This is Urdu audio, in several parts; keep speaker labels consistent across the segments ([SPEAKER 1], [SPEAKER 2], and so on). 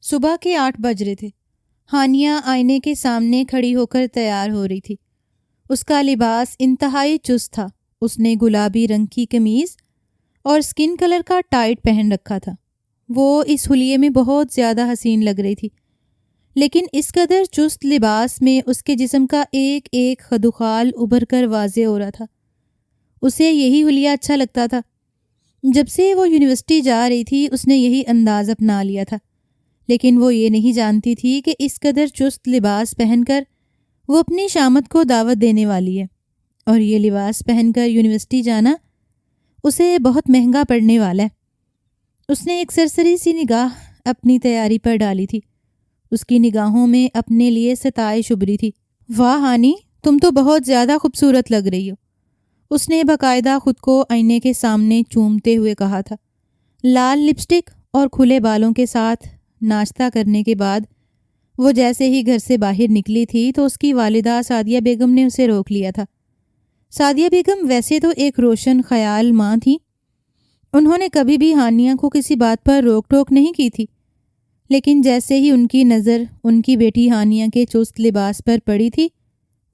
[SPEAKER 1] صبح کے 8 بج رہے تھے۔ ہانیہ آئینے کے سامنے کھڑی ہو کر تیار ہو رہی تھی۔ اس کا لباس انتہائی چست تھا۔ اس نے گلابی رنگ کی قمیض اور اسکن کلر کا ٹائٹ پہن رکھا تھا۔ وہ اس حلیے میں بہت زیادہ حسین لگ رہی تھی، لیکن اس قدر چست لباس میں اس کے جسم کا ایک ایک خدوخال ابھر کر واضح ہو رہا تھا۔ اسے یہی حلیہ اچھا لگتا تھا۔ جب سے وہ یونیورسٹی جا رہی تھی اس نے یہی انداز اپنا لیا تھا، لیکن وہ یہ نہیں جانتی تھی کہ اس قدر چست لباس پہن کر وہ اپنی شامت کو دعوت دینے والی ہے، اور یہ لباس پہن کر یونیورسٹی جانا اسے بہت مہنگا پڑنے والا ہے۔ اس نے ایک سرسری سی نگاہ اپنی تیاری پر ڈالی تھی۔ اس کی نگاہوں میں اپنے لیے ستائش ابھری تھی۔ واہ ہانی، تم تو بہت زیادہ خوبصورت لگ رہی ہو، اس نے باقاعدہ خود کو آئینے کے سامنے چومتے ہوئے کہا تھا۔ لال لپسٹک اور کھلے بالوں کے ساتھ ناشتہ کرنے کے بعد وہ جیسے ہی گھر سے باہر نکلی تھی تو اس کی والدہ سعدیہ بیگم نے اسے روک لیا تھا۔ سعدیہ بیگم ویسے تو ایک روشن خیال ماں تھیں۔ انہوں نے کبھی بھی ہانیہ کو کسی بات پر روک ٹوک نہیں کی تھی، لیکن جیسے ہی ان کی نظر ان کی بیٹی ہانیہ کے چست لباس پر پڑی تھی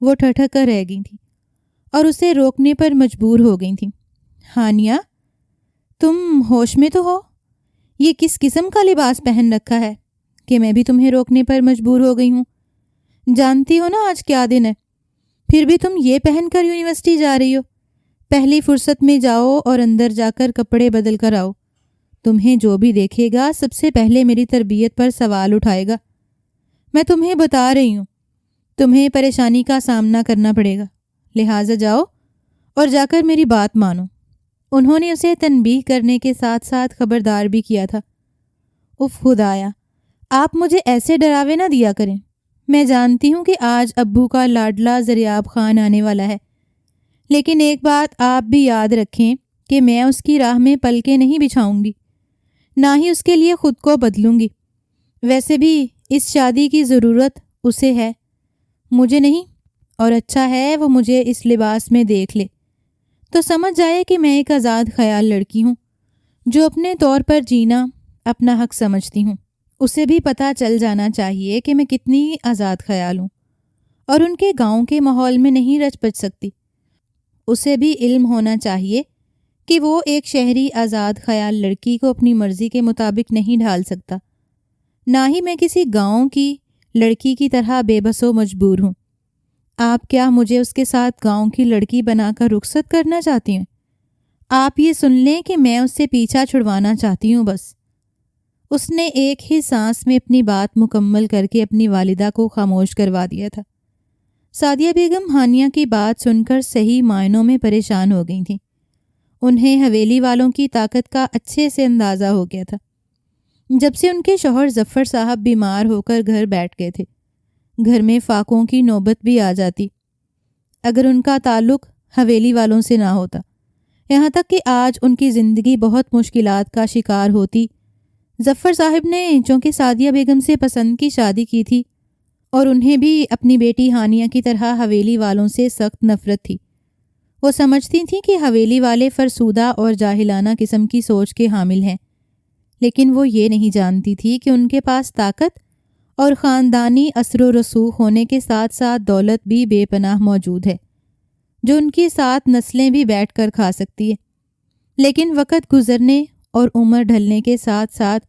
[SPEAKER 1] وہ ٹھٹک کر رہ گئی تھیں اور اسے روکنے پر مجبور ہو گئی تھیں۔ ہانیہ، تم ہوش میں تو ہو؟ یہ کس قسم کا لباس پہن رکھا ہے کہ میں بھی تمہیں روکنے پر مجبور ہو گئی ہوں؟ جانتی ہو نا آج کیا دن ہے؟ پھر بھی تم یہ پہن کر یونیورسٹی جا رہی ہو۔ پہلی فرصت میں جاؤ اور اندر جا کر کپڑے بدل کر آؤ۔ تمہیں جو بھی دیکھے گا سب سے پہلے میری تربیت پر سوال اٹھائے گا۔ میں تمہیں بتا رہی ہوں، تمہیں پریشانی کا سامنا کرنا پڑے گا، لہٰذا جاؤ اور جا کر میری بات مانو۔ انہوں نے اسے تنبیہ کرنے کے ساتھ ساتھ خبردار بھی کیا تھا۔ اف خدایا، آپ مجھے ایسے ڈراوے نہ دیا کریں۔ میں جانتی ہوں کہ آج ابو کا لاڈلا زریاب خان آنے والا ہے، لیکن ایک بات آپ بھی یاد رکھیں کہ میں اس کی راہ میں پلکیں نہیں بچھاؤں گی، نہ ہی اس کے لیے خود کو بدلوں گی۔ ویسے بھی اس شادی کی ضرورت اسے ہے، مجھے نہیں، اور اچھا ہے وہ مجھے اس لباس میں دیکھ لے تو سمجھ جائے کہ میں ایک آزاد خیال لڑکی ہوں جو اپنے طور پر جینا اپنا حق سمجھتی ہوں۔ اسے بھی پتہ چل جانا چاہیے کہ میں کتنی آزاد خیال ہوں اور ان کے گاؤں کے ماحول میں نہیں رچ بچ سکتی۔ اسے بھی علم ہونا چاہیے کہ وہ ایک شہری آزاد خیال لڑکی کو اپنی مرضی کے مطابق نہیں ڈھال سکتا، نہ ہی میں کسی گاؤں کی لڑکی کی طرح بے بس و مجبور ہوں۔ آپ کیا مجھے اس کے ساتھ گاؤں کی لڑکی بنا کر رخصت کرنا چاہتی ہیں؟ آپ یہ سن لیں کہ میں اس سے پیچھا چھڑوانا چاہتی ہوں بس۔ اس نے ایک ہی سانس میں اپنی بات مکمل کر کے اپنی والدہ کو خاموش کروا دیا تھا۔ سعدیہ بیگم ہانیہ کی بات سن کر صحیح معنوں میں پریشان ہو گئی تھیں۔ انہیں حویلی والوں کی طاقت کا اچھے سے اندازہ ہو گیا تھا۔ جب سے ان کے شوہر ظفر صاحب بیمار ہو کر گھر بیٹھ گئے تھے، گھر میں فاقوں کی نوبت بھی آ جاتی اگر ان کا تعلق حویلی والوں سے نہ ہوتا، یہاں تک کہ آج ان کی زندگی بہت مشکلات کا شکار ہوتی۔ ظفر صاحب نے چونکہ سعدیہ بیگم سے پسند کی شادی کی تھی اور انہیں بھی اپنی بیٹی ہانیہ کی طرح حویلی والوں سے سخت نفرت تھی۔ وہ سمجھتی تھیں کہ حویلی والے فرسودہ اور جاہلانہ قسم کی سوچ کے حامل ہیں، لیکن وہ یہ نہیں جانتی تھی کہ ان کے پاس طاقت اور خاندانی اثر و رسوخ ہونے کے ساتھ ساتھ دولت بھی بے پناہ موجود ہے، جو ان کی 7 نسلیں بھی بیٹھ کر کھا سکتی ہے۔ لیکن وقت گزرنے اور عمر ڈھلنے کے ساتھ ساتھ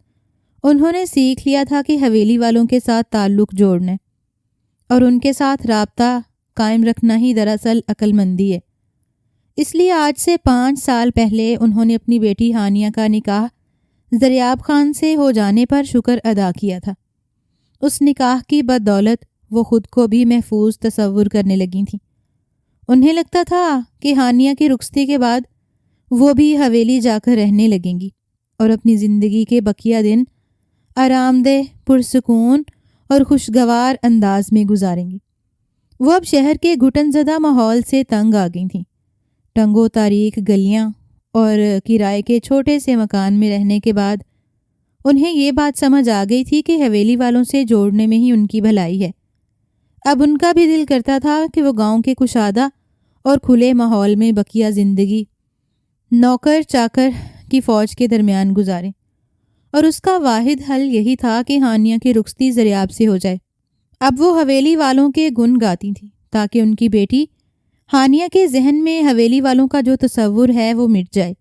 [SPEAKER 1] انہوں نے سیکھ لیا تھا کہ حویلی والوں کے ساتھ تعلق جوڑنا اور ان کے ساتھ رابطہ قائم رکھنا ہی دراصل عقل مندی ہے۔ اس لیے آج سے 5 سال پہلے انہوں نے اپنی بیٹی ہانیہ کا نکاح زریاب خان سے ہو جانے پر شکر ادا کیا تھا۔ اس نکاح کی بدولت وہ خود کو بھی محفوظ تصور کرنے لگی تھیں۔ انہیں لگتا تھا کہ ہانیہ کی رخصتی کے بعد وہ بھی حویلی جا کر رہنے لگیں گی اور اپنی زندگی کے بقیہ دن آرام دہ، پرسکون اور خوشگوار انداز میں گزاریں گی۔ وہ اب شہر کے گھٹن زدہ ماحول سے تنگ آ گئی تھیں۔ تنگ و تاریک گلیاں اور کرائے کے چھوٹے سے مکان میں رہنے کے بعد انہیں یہ بات سمجھ آ گئی تھی کہ حویلی والوں سے جوڑنے میں ہی ان کی بھلائی ہے۔ اب ان کا بھی دل کرتا تھا کہ وہ گاؤں کے کشادہ اور کھلے ماحول میں بقیہ زندگی نوکر چاکر کی فوج کے درمیان گزاریں اور اس کا واحد حل یہی تھا کہ ہانیہ کی رخصتی زریاب سے ہو جائے۔ اب وہ حویلی والوں کے گن گاتی تھیں تاکہ ان کی بیٹی ہانیہ کے ذہن میں حویلی والوں کا جو تصور ہے وہ مٹ جائے۔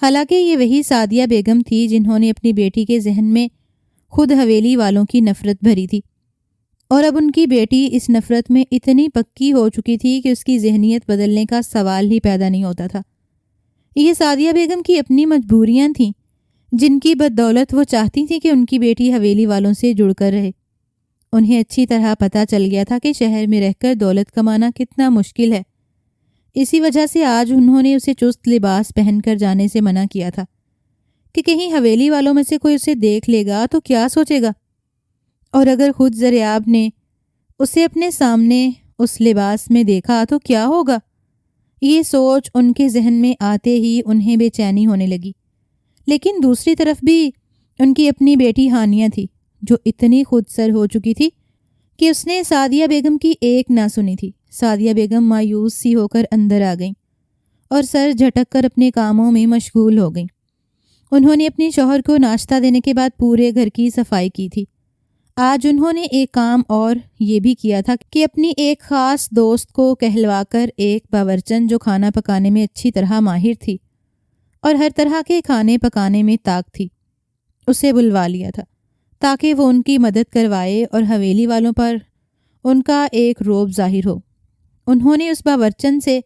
[SPEAKER 1] حالانکہ یہ وہی سعدیہ بیگم تھی جنہوں نے اپنی بیٹی کے ذہن میں خود حویلی والوں کی نفرت بھری تھی، اور اب ان کی بیٹی اس نفرت میں اتنی پکی ہو چکی تھی کہ اس کی ذہنیت بدلنے کا سوال ہی پیدا نہیں ہوتا تھا۔ یہ سعدیہ بیگم کی اپنی مجبوریاں تھیں جن کی بدولت وہ چاہتی تھی کہ ان کی بیٹی حویلی والوں سے جڑ کر رہے۔ انہیں اچھی طرح پتہ چل گیا تھا کہ شہر میں رہ کر دولت کمانا کتنا مشکل ہے۔ اسی وجہ سے آج انہوں نے اسے چست لباس پہن کر جانے سے منع کیا تھا کہ کہیں حویلی والوں میں سے کوئی اسے دیکھ لے گا تو کیا سوچے گا، اور اگر خود زریاب نے اسے اپنے سامنے اس لباس میں دیکھا تو کیا ہوگا۔ یہ سوچ ان کے ذہن میں آتے ہی انہیں بے چینی ہونے لگی۔ لیکن دوسری طرف بھی ان کی اپنی بیٹی ہانیہ تھی جو اتنی خود سر ہو چکی تھی کہ اس نے سعدیہ بیگم کی ایک نہ سنی تھی۔ سعدیہ بیگم مایوس سی ہو کر اندر آ گئیں اور سر جھٹک کر اپنے کاموں میں مشغول ہو گئیں۔ انہوں نے اپنے شوہر کو ناشتہ دینے کے بعد پورے گھر کی صفائی کی تھی۔ آج انہوں نے ایک کام اور یہ بھی کیا تھا کہ اپنی ایک خاص دوست کو کہلوا کر ایک باورچن جو کھانا پکانے میں اچھی طرح ماہر تھی اور ہر طرح کے کھانے پکانے میں طاق تھی، اسے بلوا لیا تھا تاکہ وہ ان کی مدد کروائے اور حویلی والوں پر ان کا ایک رعب ظاہر ہو۔ انہوں نے اس باورچن سے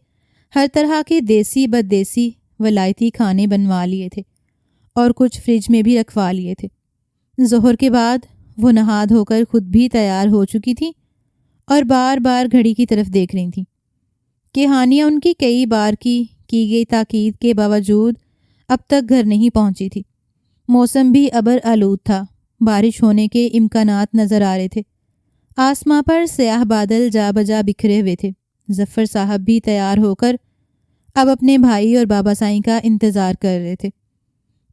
[SPEAKER 1] ہر طرح کے دیسی بد دیسی ولایتی کھانے بنوا لیے تھے اور کچھ فریج میں بھی رکھوا لیے تھے۔ ظہر کے بعد وہ نہا دھو کر خود بھی تیار ہو چکی تھی اور بار بار گھڑی کی طرف دیکھ رہی تھیں کہ ہانیہ ان کی کئی بار کی گئی تاکید کے باوجود اب تک گھر نہیں پہنچی تھی۔ موسم بھی ابر آلود تھا، بارش ہونے کے امکانات نظر آ رہے تھے۔ آسماں پر سیاہ بادل جا بجا بکھرے ہوئے تھے۔ ظفر صاحب بھی تیار ہو کر اب اپنے بھائی اور بابا سائیں کا انتظار کر رہے تھے۔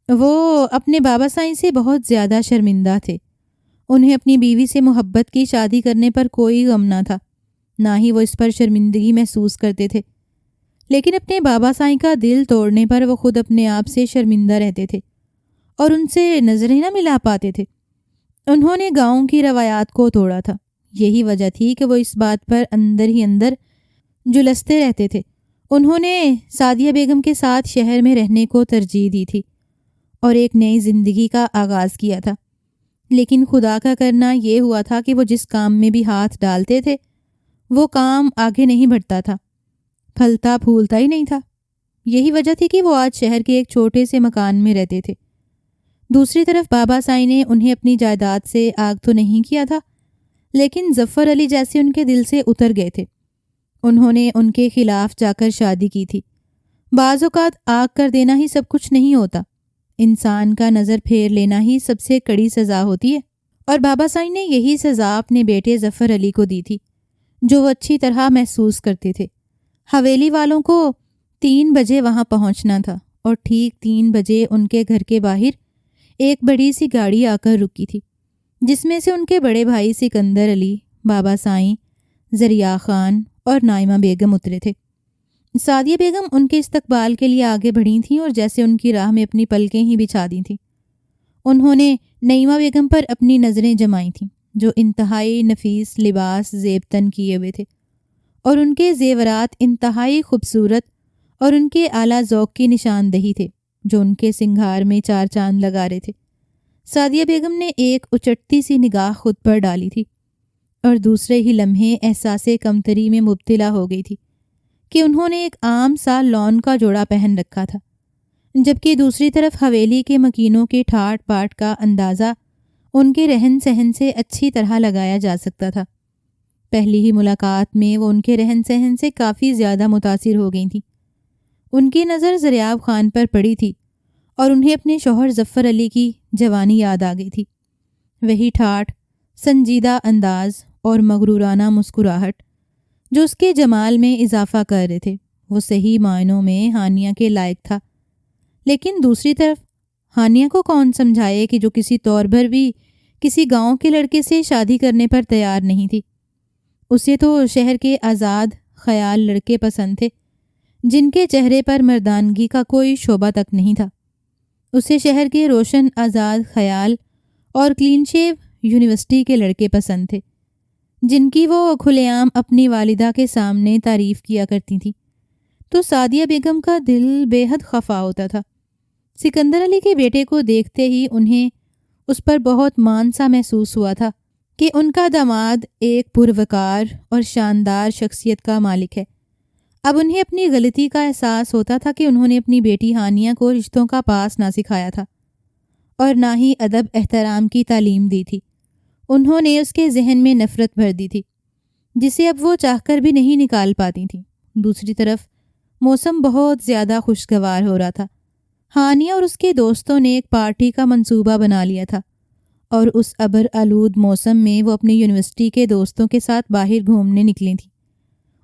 [SPEAKER 1] وہ اپنے بابا سائیں سے بہت زیادہ شرمندہ تھے۔ انہیں اپنی بیوی سے محبت کی شادی کرنے پر کوئی غم نہ تھا، نہ ہی وہ اس پر شرمندگی محسوس کرتے تھے، لیکن اپنے بابا سائیں کا دل توڑنے پر وہ خود اپنے آپ سے شرمندہ رہتے تھے اور ان سے نظریں نہ ملا پاتے تھے۔ انہوں نے گاؤں کی روایات کو توڑا تھا، یہی وجہ تھی کہ وہ اس بات پر اندر ہی اندر جلستے رہتے تھے۔ انہوں نے سعدیہ بیگم کے ساتھ شہر میں رہنے کو ترجیح دی تھی اور ایک نئی زندگی کا آغاز کیا تھا، لیکن خدا کا کرنا یہ ہوا تھا کہ وہ جس کام میں بھی ہاتھ ڈالتے تھے وہ کام آگے نہیں بڑھتا تھا، پھلتا پھولتا ہی نہیں تھا۔ یہی وجہ تھی کہ وہ آج شہر کے ایک چھوٹے سے مکان میں رہتے تھے۔ دوسری طرف بابا سائیں نے انہیں اپنی جائیداد سے آگ تو نہیں کیا تھا، لیکن ظفر علی جیسے ان کے دل سے اتر گئے تھے۔ انہوں نے ان کے خلاف جا کر شادی کی تھی۔ بعض اوقات آگ کر دینا ہی سب کچھ نہیں ہوتا، انسان کا نظر پھیر لینا ہی سب سے کڑی سزا ہوتی ہے، اور بابا سائیں نے یہی سزا اپنے بیٹے ظفر علی کو دی تھی جو وہ اچھی طرح محسوس کرتے تھے۔ حویلی والوں کو 3 بجے وہاں پہنچنا تھا اور ٹھیک 3 بجے ان کے گھر کے باہر ایک بڑی سی گاڑی آ کر رکی تھی جس میں سے ان کے بڑے بھائی سکندر علی، بابا سائیں، ذریعہ خان اور نائمہ بیگم اترے تھے۔ سعدیہ بیگم ان کے استقبال کے لیے آگے بڑھی تھیں اور جیسے ان کی راہ میں اپنی پلکیں ہی بچھا دی تھیں۔ انہوں نے نعیمہ بیگم پر اپنی نظریں جمائی تھیں جو انتہائی نفیس لباس زیب تن کیے ہوئے تھے اور ان کے زیورات انتہائی خوبصورت اور ان کے اعلیٰ ذوق کی نشاندہی تھے جو ان کے سنگھار میں 4 چاند لگا رہے تھے۔ سعدیہ بیگم نے ایک اچٹتی سی نگاہ خود پر ڈالی تھی اور دوسرے ہی لمحے احساس کمتری میں مبتلا ہو گئی تھی کہ انہوں نے ایک عام سا لون کا جوڑا پہن رکھا تھا، جبکہ دوسری طرف حویلی کے مکینوں کے ٹھاٹ پاٹ کا اندازہ ان کے رہن سہن سے اچھی طرح لگایا جا سکتا تھا۔ پہلی ہی ملاقات میں وہ ان کے رہن سہن سے کافی زیادہ متاثر ہو گئی تھیں۔ ان کی نظر ذریعہ خان پر پڑی تھی اور انہیں اپنے شوہر ظفر علی کی جوانی یاد آ گئی تھی۔ وہی ٹھاٹ، سنجیدہ انداز اور مغرورانہ مسکراہٹ جو اس کے جمال میں اضافہ کر رہے تھے، وہ صحیح معنوں میں ہانیہ کے لائق تھا۔ لیکن دوسری طرف ہانیہ کو کون سمجھائے کہ جو کسی طور پر بھی کسی گاؤں کے لڑکے سے شادی کرنے پر تیار نہیں تھی۔ اسے تو شہر کے آزاد خیال لڑکے پسند تھے جن کے چہرے پر مردانگی کا کوئی شعبہ تک نہیں تھا۔ اسے شہر کے روشن آزاد خیال اور کلین شیو یونیورسٹی کے لڑکے پسند تھے، جن کی وہ کھلے عام اپنی والدہ کے سامنے تعریف کیا کرتی تھیں۔ تو سعدیہ بیگم کا دل بے حد خفا ہوتا تھا۔ سکندر علی کے بیٹے کو دیکھتے ہی انہیں اس پر بہت مان سا محسوس ہوا تھا کہ ان کا داماد ایک پروقار اور شاندار شخصیت کا مالک ہے۔ اب انہیں اپنی غلطی کا احساس ہوتا تھا کہ انہوں نے اپنی بیٹی ہانیہ کو رشتوں کا پاس نہ سکھایا تھا اور نہ ہی ادب احترام کی تعلیم دی تھی۔ انہوں نے اس کے ذہن میں نفرت بھر دی تھی، جسے اب وہ چاہ کر بھی نہیں نکال پاتی تھیں۔ دوسری طرف موسم بہت زیادہ خوشگوار ہو رہا تھا۔ ہانیہ اور اس کے دوستوں نے ایک پارٹی کا منصوبہ بنا لیا تھا اور اس ابر آلود موسم میں وہ اپنے یونیورسٹی کے دوستوں کے ساتھ باہر گھومنے نکلی تھیں۔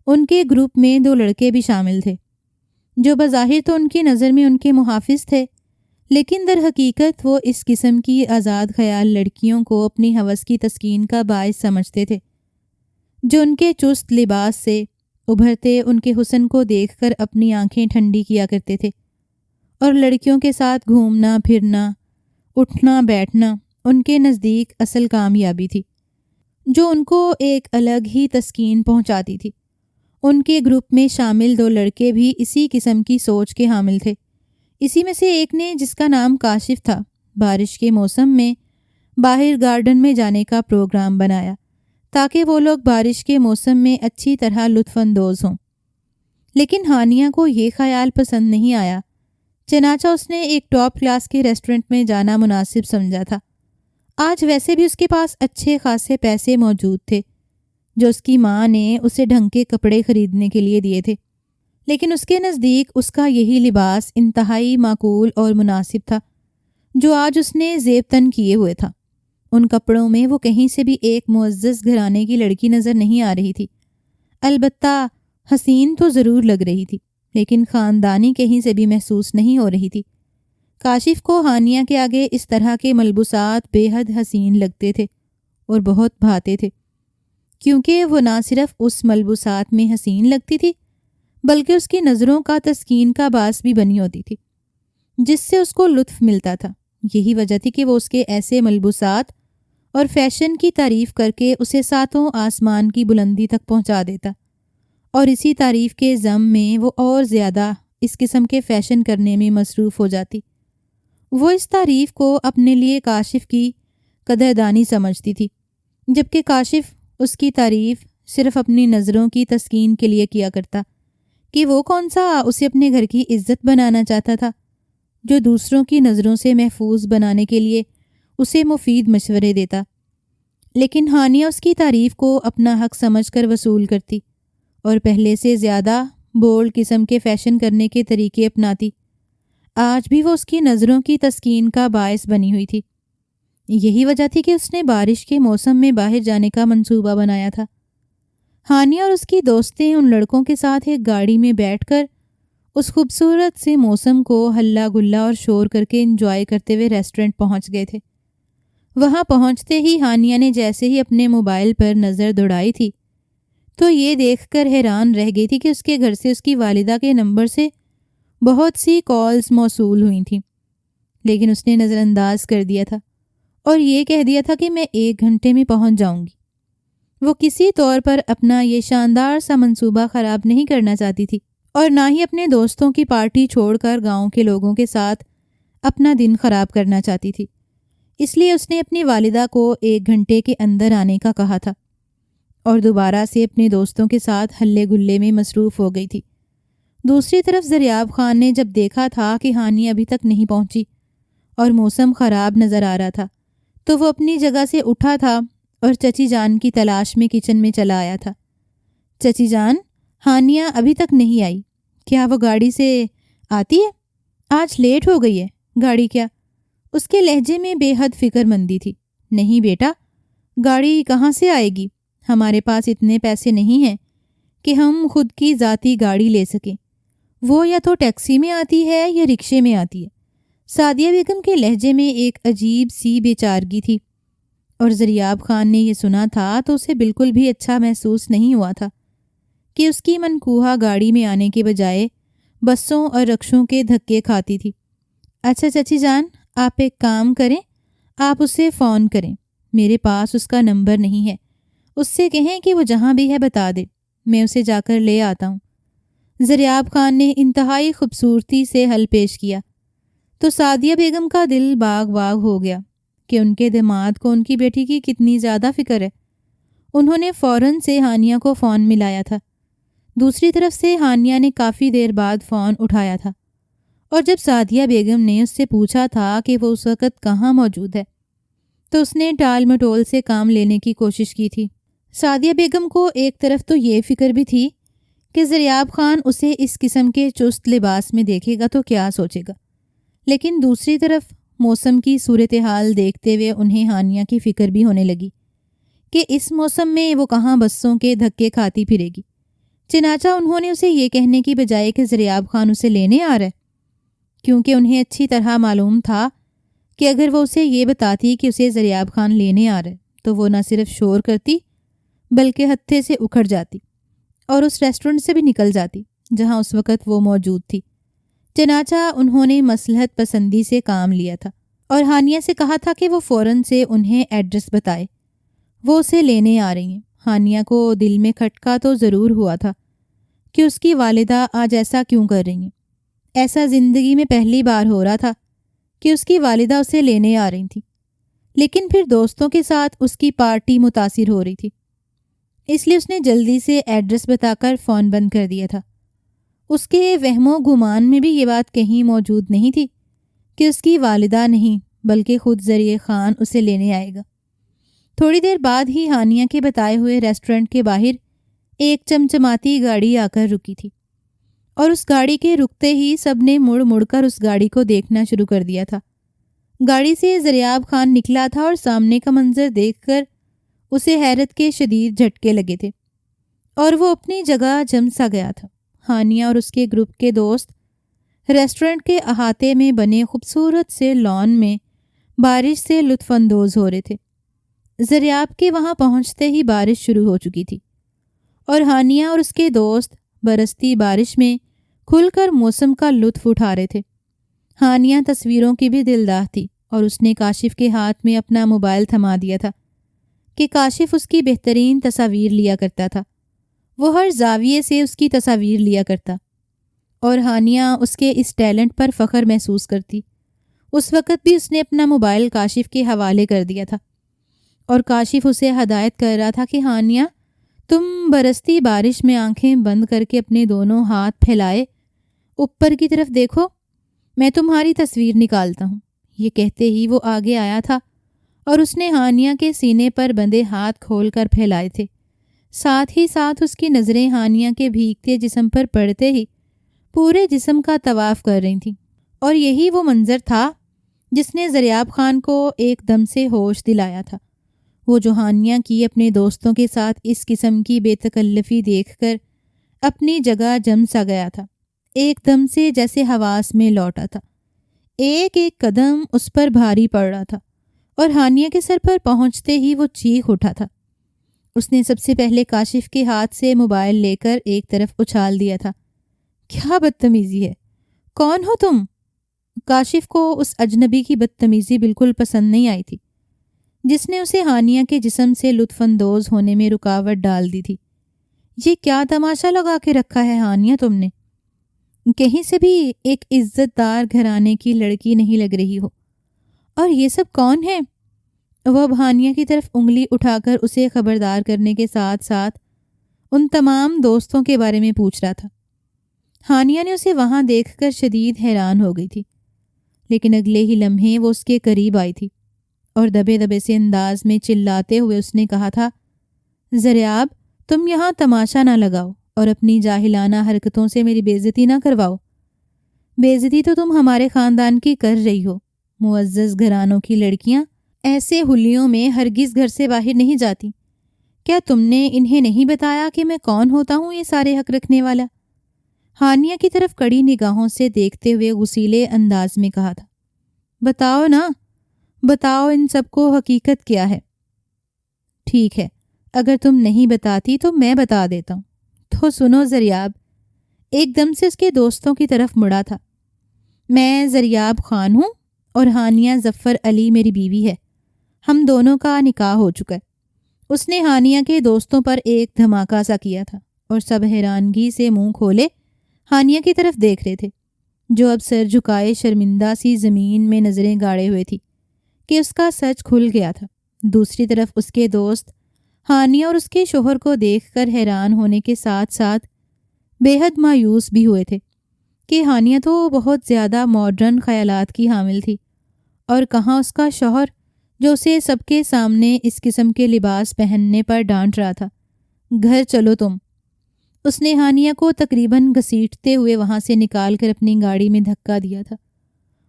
[SPEAKER 1] ان کے گروپ میں 2 لڑکے بھی شامل تھے، جو بظاہر تو ان کی نظر میں ان کے محافظ تھے، لیکن در حقیقت وہ اس قسم کی آزاد خیال لڑکیوں کو اپنی ہوس کی تسکین کا باعث سمجھتے تھے، جو ان کے چست لباس سے ابھرتے ان کے حسن کو دیکھ کر اپنی آنکھیں ٹھنڈی کیا کرتے تھے، اور لڑکیوں کے ساتھ گھومنا پھرنا، اٹھنا بیٹھنا ان کے نزدیک اصل کامیابی تھی، جو ان کو ایک الگ ہی تسکین پہنچاتی تھی۔ ان کے گروپ میں شامل 2 لڑکے بھی اسی قسم کی سوچ کے حامل تھے۔ اسی میں سے ایک نے، جس کا نام کاشف تھا، بارش کے موسم میں باہر گارڈن میں جانے کا پروگرام بنایا تاکہ وہ لوگ بارش کے موسم میں اچھی طرح لطف اندوز ہوں۔ لیکن ہانیہ کو یہ خیال پسند نہیں آیا، چنانچہ اس نے ایک ٹاپ کلاس کے ریسٹورنٹ میں جانا مناسب سمجھا تھا۔ آج ویسے بھی اس کے پاس اچھے خاصے پیسے موجود تھے، جو اس کی ماں نے اسے ڈھنگ کے کپڑے خریدنے کے لیے دیے تھے، لیکن اس کے نزدیک اس کا یہی لباس انتہائی معقول اور مناسب تھا جو آج اس نے زیب تن کیے ہوئے تھا۔ ان کپڑوں میں وہ کہیں سے بھی ایک معزز گھرانے کی لڑکی نظر نہیں آ رہی تھی، البتہ حسین تو ضرور لگ رہی تھی، لیکن خاندانی کہیں سے بھی محسوس نہیں ہو رہی تھی۔ کاشف کو ہانیہ کے آگے اس طرح کے ملبوسات بے حد حسین لگتے تھے اور بہت بھاتے تھے، کیونکہ وہ نہ صرف اس ملبوسات میں حسین لگتی تھی بلکہ اس کی نظروں کا تسکین کا باعث بھی بنی ہوتی تھی، جس سے اس کو لطف ملتا تھا۔ یہی وجہ تھی کہ وہ اس کے ایسے ملبوسات اور فیشن کی تعریف کر کے اسے 7 آسمان کی بلندی تک پہنچا دیتا، اور اسی تعریف کے ضم میں وہ اور زیادہ اس قسم کے فیشن کرنے میں مصروف ہو جاتی۔ وہ اس تعریف کو اپنے لیے کاشف کی قدردانی سمجھتی تھی، جبکہ کاشف اس کی تعریف صرف اپنی نظروں کی تسکین کے لیے کیا کرتا کہ وہ کون سا اسے اپنے گھر کی عزت بنانا چاہتا تھا، جو دوسروں کی نظروں سے محفوظ بنانے کے لیے اسے مفید مشورے دیتا۔ لیکن ہانیہ اس کی تعریف کو اپنا حق سمجھ کر وصول کرتی اور پہلے سے زیادہ بولڈ قسم کے فیشن کرنے کے طریقے اپناتی۔ آج بھی وہ اس کی نظروں کی تسکین کا باعث بنی ہوئی تھی۔ یہی وجہ تھی کہ اس نے بارش کے موسم میں باہر جانے کا منصوبہ بنایا تھا۔ ہانیہ اور اس کی دوستیں ان لڑکوں کے ساتھ ایک گاڑی میں بیٹھ کر اس خوبصورت سے موسم کو ہلا گلا اور شور کر کے انجوائے کرتے ہوئے ریسٹورنٹ پہنچ گئے تھے۔ وہاں پہنچتے ہی ہانیہ نے جیسے ہی اپنے موبائل پر نظر دوڑائی تھی تو یہ دیکھ کر حیران رہ گئی تھی کہ اس کے گھر سے اس کی والدہ کے نمبر سے بہت سی کالز موصول ہوئی تھیں، لیکن اس نے نظر انداز کر دیا تھا اور یہ کہہ دیا تھا کہ میں 1 گھنٹے میں پہنچ جاؤں گی۔ وہ کسی طور پر اپنا یہ شاندار سا منصوبہ خراب نہیں کرنا چاہتی تھی اور نہ ہی اپنے دوستوں کی پارٹی چھوڑ کر گاؤں کے لوگوں کے ساتھ اپنا دن خراب کرنا چاہتی تھی۔ اس لیے اس نے اپنی والدہ کو 1 گھنٹے کے اندر آنے کا کہا تھا اور دوبارہ سے اپنے دوستوں کے ساتھ ہلے گلے میں مصروف ہو گئی تھی۔ دوسری طرف زریاب خان نے جب دیکھا تھا کہ ہانیہ ابھی تک نہیں پہنچی اور موسم خراب نظر آ رہا تھا تو وہ اپنی جگہ سے اٹھا تھا اور چچی جان کی تلاش میں کچن میں چلا آیا تھا۔ چچی جان، ہانیہ ابھی تک نہیں آئی، کیا وہ گاڑی سے آتی ہے؟ آج لیٹ ہو گئی ہے۔ گاڑی کیا؟ اس کے لہجے میں بے حد فکر مندی تھی۔ نہیں بیٹا، گاڑی کہاں سے آئے گی؟ ہمارے پاس اتنے پیسے نہیں ہیں کہ ہم خود کی ذاتی گاڑی لے سکیں۔ وہ یا تو ٹیکسی میں آتی ہے یا رکشے میں آتی ہے۔ سعدیہ بیگم کے لہجے میں ایک عجیب سی بے چارگی تھی، اور زریاب خان نے یہ سنا تھا تو اسے بالکل بھی اچھا محسوس نہیں ہوا تھا کہ اس کی منکوہا گاڑی میں آنے کے بجائے بسوں اور رکشوں کے دھکے کھاتی تھی۔ اچھا چچی جان، آپ ایک کام کریں، آپ اسے فون کریں، میرے پاس اس کا نمبر نہیں ہے، اس سے کہیں کہ وہ جہاں بھی ہے بتا دے، میں اسے جا کر لے آتا ہوں۔ زریاب خان نے انتہائی خوبصورتی سے حل پیش کیا تو سعدیہ بیگم کا دل باغ باغ ہو گیا کہ ان کے داماد کو ان کی بیٹی کی کتنی زیادہ فکر ہے۔ انہوں نے فوراً سے ہانیہ کو فون ملایا تھا۔ دوسری طرف سے ہانیہ نے کافی دیر بعد فون اٹھایا تھا، اور جب سعدیہ بیگم نے اس سے پوچھا تھا کہ وہ اس وقت کہاں موجود ہے تو اس نے ٹال مٹول سے کام لینے کی کوشش کی تھی۔ سعدیہ بیگم کو ایک طرف تو یہ فکر بھی تھی کہ زریاب خان اسے اس قسم کے چست لباس میں دیکھے گا تو کیا سوچے گا، لیکن دوسری طرف موسم کی صورتحال دیکھتے ہوئے انہیں ہانیہ کی فکر بھی ہونے لگی کہ اس موسم میں وہ کہاں بسوں کے دھکے کھاتی پھرے گی۔ چنانچہ انہوں نے اسے یہ کہنے کی بجائے کہ زریاب خان اسے لینے آ رہا ہے، کیونکہ انہیں اچھی طرح معلوم تھا کہ اگر وہ اسے یہ بتاتی کہ اسے زریاب خان لینے آ رہا ہے تو وہ نہ صرف شور کرتی بلکہ ہتھے سے اکھڑ جاتی اور اس ریسٹورنٹ سے بھی نکل جاتی جہاں اس وقت وہ موجود تھی۔ چنانچہ انہوں نے مصلحت پسندی سے کام لیا تھا اور ہانیہ سے کہا تھا کہ وہ فوراً سے انہیں ایڈریس بتائے، وہ اسے لینے آ رہی ہیں۔ ہانیہ کو دل میں کھٹکا تو ضرور ہوا تھا کہ اس کی والدہ آج ایسا کیوں کر رہی ہیں۔ ایسا زندگی میں پہلی بار ہو رہا تھا کہ اس کی والدہ اسے لینے آ رہی تھی، لیکن پھر دوستوں کے ساتھ اس کی پارٹی متاثر ہو رہی تھی، اس لیے اس نے جلدی سے ایڈریس بتا کر فون بند کر دیا تھا۔ اس کے وہم و گمان میں بھی یہ بات کہیں موجود نہیں تھی کہ اس کی والدہ نہیں بلکہ خود زریع خان اسے لینے آئے گا۔ تھوڑی دیر بعد ہی ہانیہ کے بتائے ہوئے ریسٹورنٹ کے باہر ایک چمچماتی گاڑی آ کر رکی تھی، اور اس گاڑی کے رکتے ہی سب نے مڑ مڑ کر اس گاڑی کو دیکھنا شروع کر دیا تھا۔ گاڑی سے زریاب خان نکلا تھا اور سامنے کا منظر دیکھ کر اسے حیرت کے شدید جھٹکے لگے تھے اور وہ اپنی جگہ جم سا گیا تھا۔ ہانیہ اور اس کے گروپ کے دوست ریسٹورنٹ کے احاطے میں بنے خوبصورت سے لان میں بارش سے لطف اندوز ہو رہے تھے۔ زریاب کے وہاں پہنچتے ہی بارش شروع ہو چکی تھی اور ہانیہ اور اس کے دوست برستی بارش میں کھل کر موسم کا لطف اٹھا رہے تھے۔ ہانیہ تصویروں کی بھی دلدار تھی اور اس نے کاشف کے ہاتھ میں اپنا موبائل تھما دیا تھا کہ کاشف اس کی بہترین تصاویر لیا کرتا تھا۔ وہ ہر زاویے سے اس کی تصاویر لیا کرتا اور ہانیہ اس کے اس ٹیلنٹ پر فخر محسوس کرتی۔ اس وقت بھی اس نے اپنا موبائل کاشف کے حوالے کر دیا تھا اور کاشف اسے ہدایت کر رہا تھا کہ ہانیہ تم برستی بارش میں آنکھیں بند کر کے اپنے دونوں ہاتھ پھیلائے اوپر کی طرف دیکھو، میں تمہاری تصویر نکالتا ہوں۔ یہ کہتے ہی وہ آگے آیا تھا اور اس نے ہانیہ کے سینے پر بندھے ہاتھ کھول کر پھیلائے تھے۔ ساتھ ہی ساتھ اس کی نظریں ہانیہ کے بھیگتے جسم پر پڑتے ہی پورے جسم کا طواف کر رہی تھیں، اور یہی وہ منظر تھا جس نے زریاب خان کو ایک دم سے ہوش دلایا تھا۔ وہ جو ہانیہ کی اپنے دوستوں کے ساتھ اس قسم کی بے تکلفی دیکھ کر اپنی جگہ جم سا گیا تھا، ایک دم سے جیسے حواس میں لوٹا تھا۔ ایک ایک قدم اس پر بھاری پڑ رہا تھا اور ہانیہ کے سر پر پہنچتے ہی وہ چیخ اٹھا تھا۔ اس نے سب سے پہلے کاشف کے ہاتھ سے موبائل لے کر ایک طرف اچھال دیا تھا۔ کیا بدتمیزی ہے، کون ہو تم؟ کاشف کو اس اجنبی کی بدتمیزی بالکل پسند نہیں آئی تھی جس نے اسے ہانیہ کے جسم سے لطف اندوز ہونے میں رکاوٹ ڈال دی تھی۔ یہ کیا تماشا لگا کے رکھا ہے ہانیہ تم نے؟ کہیں سے بھی ایک عزت دار گھرانے کی لڑکی نہیں لگ رہی ہو، اور یہ سب کون ہے؟ وہ اب ہانیہ کی طرف انگلی اٹھا کر اسے خبردار کرنے کے ساتھ ساتھ ان تمام دوستوں کے بارے میں پوچھ رہا تھا۔ ہانیہ نے اسے وہاں دیکھ کر شدید حیران ہو گئی تھی، لیکن اگلے ہی لمحے وہ اس کے قریب آئی تھی اور دبے دبے سے انداز میں چلاتے ہوئے اس نے کہا تھا، زریاب تم یہاں تماشا نہ لگاؤ اور اپنی جاہلانہ حرکتوں سے میری بے عزتی نہ کرواؤ۔ بے عزتی تو تم ہمارے خاندان کی کر رہی ہو۔ معزز گھرانوں کی لڑکیاں ایسے حلیوں میں ہرگز گھر سے باہر نہیں جاتی۔ کیا تم نے انہیں نہیں بتایا کہ میں کون ہوتا ہوں یہ سارے حق رکھنے والا؟ ہانیہ کی طرف کڑی نگاہوں سے دیکھتے ہوئے غصیلے انداز میں کہا تھا، بتاؤ نا، بتاؤ ان سب کو حقیقت کیا ہے؟ ٹھیک ہے، اگر تم نہیں بتاتی تو میں بتا دیتا ہوں۔ تو سنو زریاب ایک دم سے اس کے دوستوں کی طرف مڑا تھا، میں زریاب خان ہوں اور ہانیہ ظفر علی میری بیوی ہے۔ ہم دونوں کا نکاح ہو چکا ہے۔ اس نے ہانیہ کے دوستوں پر ایک دھماکہ سا کیا تھا اور سب حیرانگی سے منہ کھولے ہانیہ کی طرف دیکھ رہے تھے، جو اب سر جھکائے شرمندہ سی زمین میں نظریں گاڑے ہوئے تھی کہ اس کا سچ کھل گیا تھا۔ دوسری طرف اس کے دوست ہانیہ اور اس کے شوہر کو دیکھ کر حیران ہونے کے ساتھ ساتھ بے حد مایوس بھی ہوئے تھے کہ ہانیہ تو بہت زیادہ ماڈرن خیالات کی حامل تھی، اور کہاں اس کا شوہر جو اسے سب کے سامنے اس قسم کے لباس پہننے پر ڈانٹ رہا تھا۔ گھر چلو تم۔ اس نے ہانیہ کو تقریباً گھسیٹتے ہوئے وہاں سے نکال کر اپنی گاڑی میں دھکا دیا تھا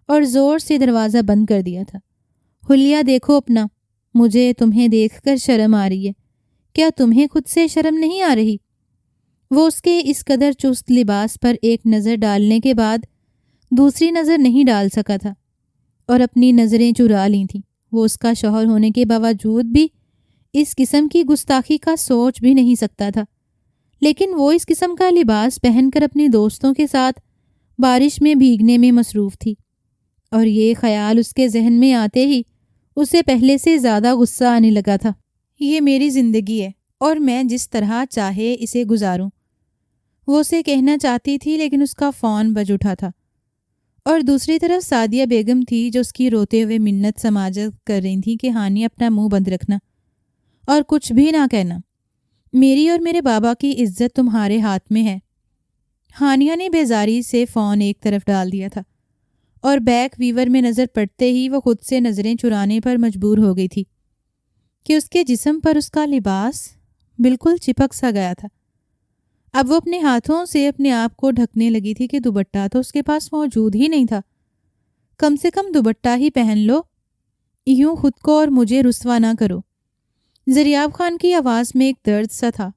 [SPEAKER 1] اور زور سے دروازہ بند کر دیا تھا۔ حلیہ دیکھو اپنا، مجھے تمہیں دیکھ کر شرم آ رہی ہے، کیا تمہیں خود سے شرم نہیں آ رہی؟ وہ اس کے اس قدر چست لباس پر ایک نظر ڈالنے کے بعد دوسری نظر نہیں ڈال سکا تھا اور اپنی نظریں چرا لی تھیں۔ وہ اس کا شوہر ہونے کے باوجود بھی اس قسم کی گستاخی کا سوچ بھی نہیں سکتا تھا، لیکن وہ اس قسم کا لباس پہن کر اپنے دوستوں کے ساتھ بارش میں بھیگنے میں مصروف تھی، اور یہ خیال اس کے ذہن میں آتے ہی اسے پہلے سے زیادہ غصہ آنے لگا تھا۔ یہ میری زندگی ہے اور میں جس طرح چاہے اسے گزاروں، وہ اسے کہنا چاہتی تھی، لیکن اس کا فون بج اٹھا تھا، اور دوسری طرف سعدیہ بیگم تھی جو اس کی روتے ہوئے منت سماجت کر رہی تھی کہ ہانیہ اپنا منہ بند رکھنا اور کچھ بھی نہ کہنا، میری اور میرے بابا کی عزت تمہارے ہاتھ میں ہے۔ ہانیہ نے بیزاری سے فون ایک طرف ڈال دیا تھا اور بیک ویور میں نظر پڑتے ہی وہ خود سے نظریں چرانے پر مجبور ہو گئی تھی کہ اس کے جسم پر اس کا لباس بالکل چپک سا گیا تھا۔ اب وہ اپنے ہاتھوں سے اپنے آپ کو ڈھکنے لگی تھی کہ دوپٹہ تو اس کے پاس موجود ہی نہیں تھا۔ کم سے کم دوپٹہ ہی پہن لو، یوں خود کو اور مجھے رسوا نہ کرو۔ زریاب خان کی آواز میں ایک درد سا تھا۔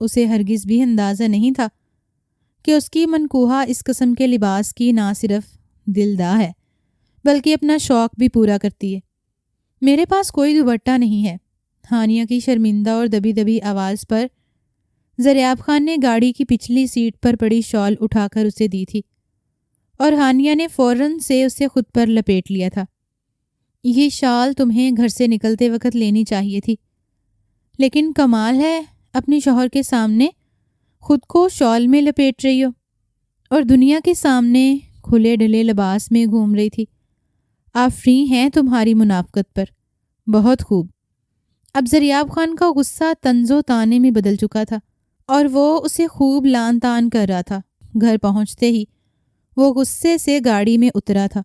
[SPEAKER 1] اسے ہرگز بھی اندازہ نہیں تھا کہ اس کی منکوہا اس قسم کے لباس کی نہ صرف دلدا ہے بلکہ اپنا شوق بھی پورا کرتی ہے۔ میرے پاس کوئی دوپٹہ نہیں ہے۔ ہانیہ کی شرمندہ اور دبی دبی آواز پر زریاب خان نے گاڑی کی پچھلی سیٹ پر پڑی شال اٹھا کر اسے دی تھی، اور ہانیہ نے فوراً سے اسے خود پر لپیٹ لیا تھا۔ یہ شال تمہیں گھر سے نکلتے وقت لینی چاہیے تھی، لیکن کمال ہے اپنے شوہر کے سامنے خود کو شال میں لپیٹ رہی ہو اور دنیا کے سامنے کھلے ڈلے لباس میں گھوم رہی تھی۔ آپ فری ہیں تمہاری منافقت پر۔ بہت خوب۔ اب زریاب خان کا غصہ طنز و طانے میں بدل چکا تھا اور وہ اسے خوب لان تان کر رہا تھا۔ گھر پہنچتے ہی وہ غصے سے گاڑی میں اترا تھا،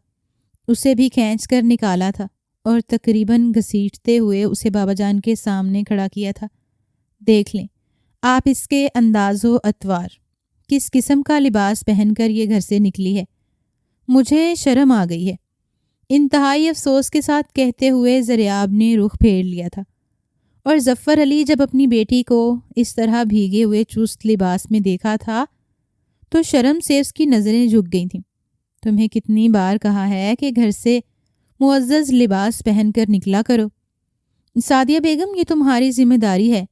[SPEAKER 1] اسے بھی کھینچ کر نکالا تھا اور تقریباً گھسیٹتے ہوئے اسے بابا جان کے سامنے کھڑا کیا تھا۔ دیکھ لیں آپ اس کے انداز و اطوار، کس قسم کا لباس پہن کر یہ گھر سے نکلی ہے، مجھے شرم آ گئی ہے۔ انتہائی افسوس کے ساتھ کہتے ہوئے زریاب نے رخ پھیر لیا تھا، اور ظفر علی جب اپنی بیٹی کو اس طرح بھیگے ہوئے چست لباس میں دیکھا تھا تو شرم سے اس کی نظریں جھک گئی تھیں۔ تمہیں کتنی بار کہا ہے کہ گھر سے معزز لباس پہن کر نکلا کرو۔ سعدیہ بیگم یہ تمہاری ذمہ داری ہے۔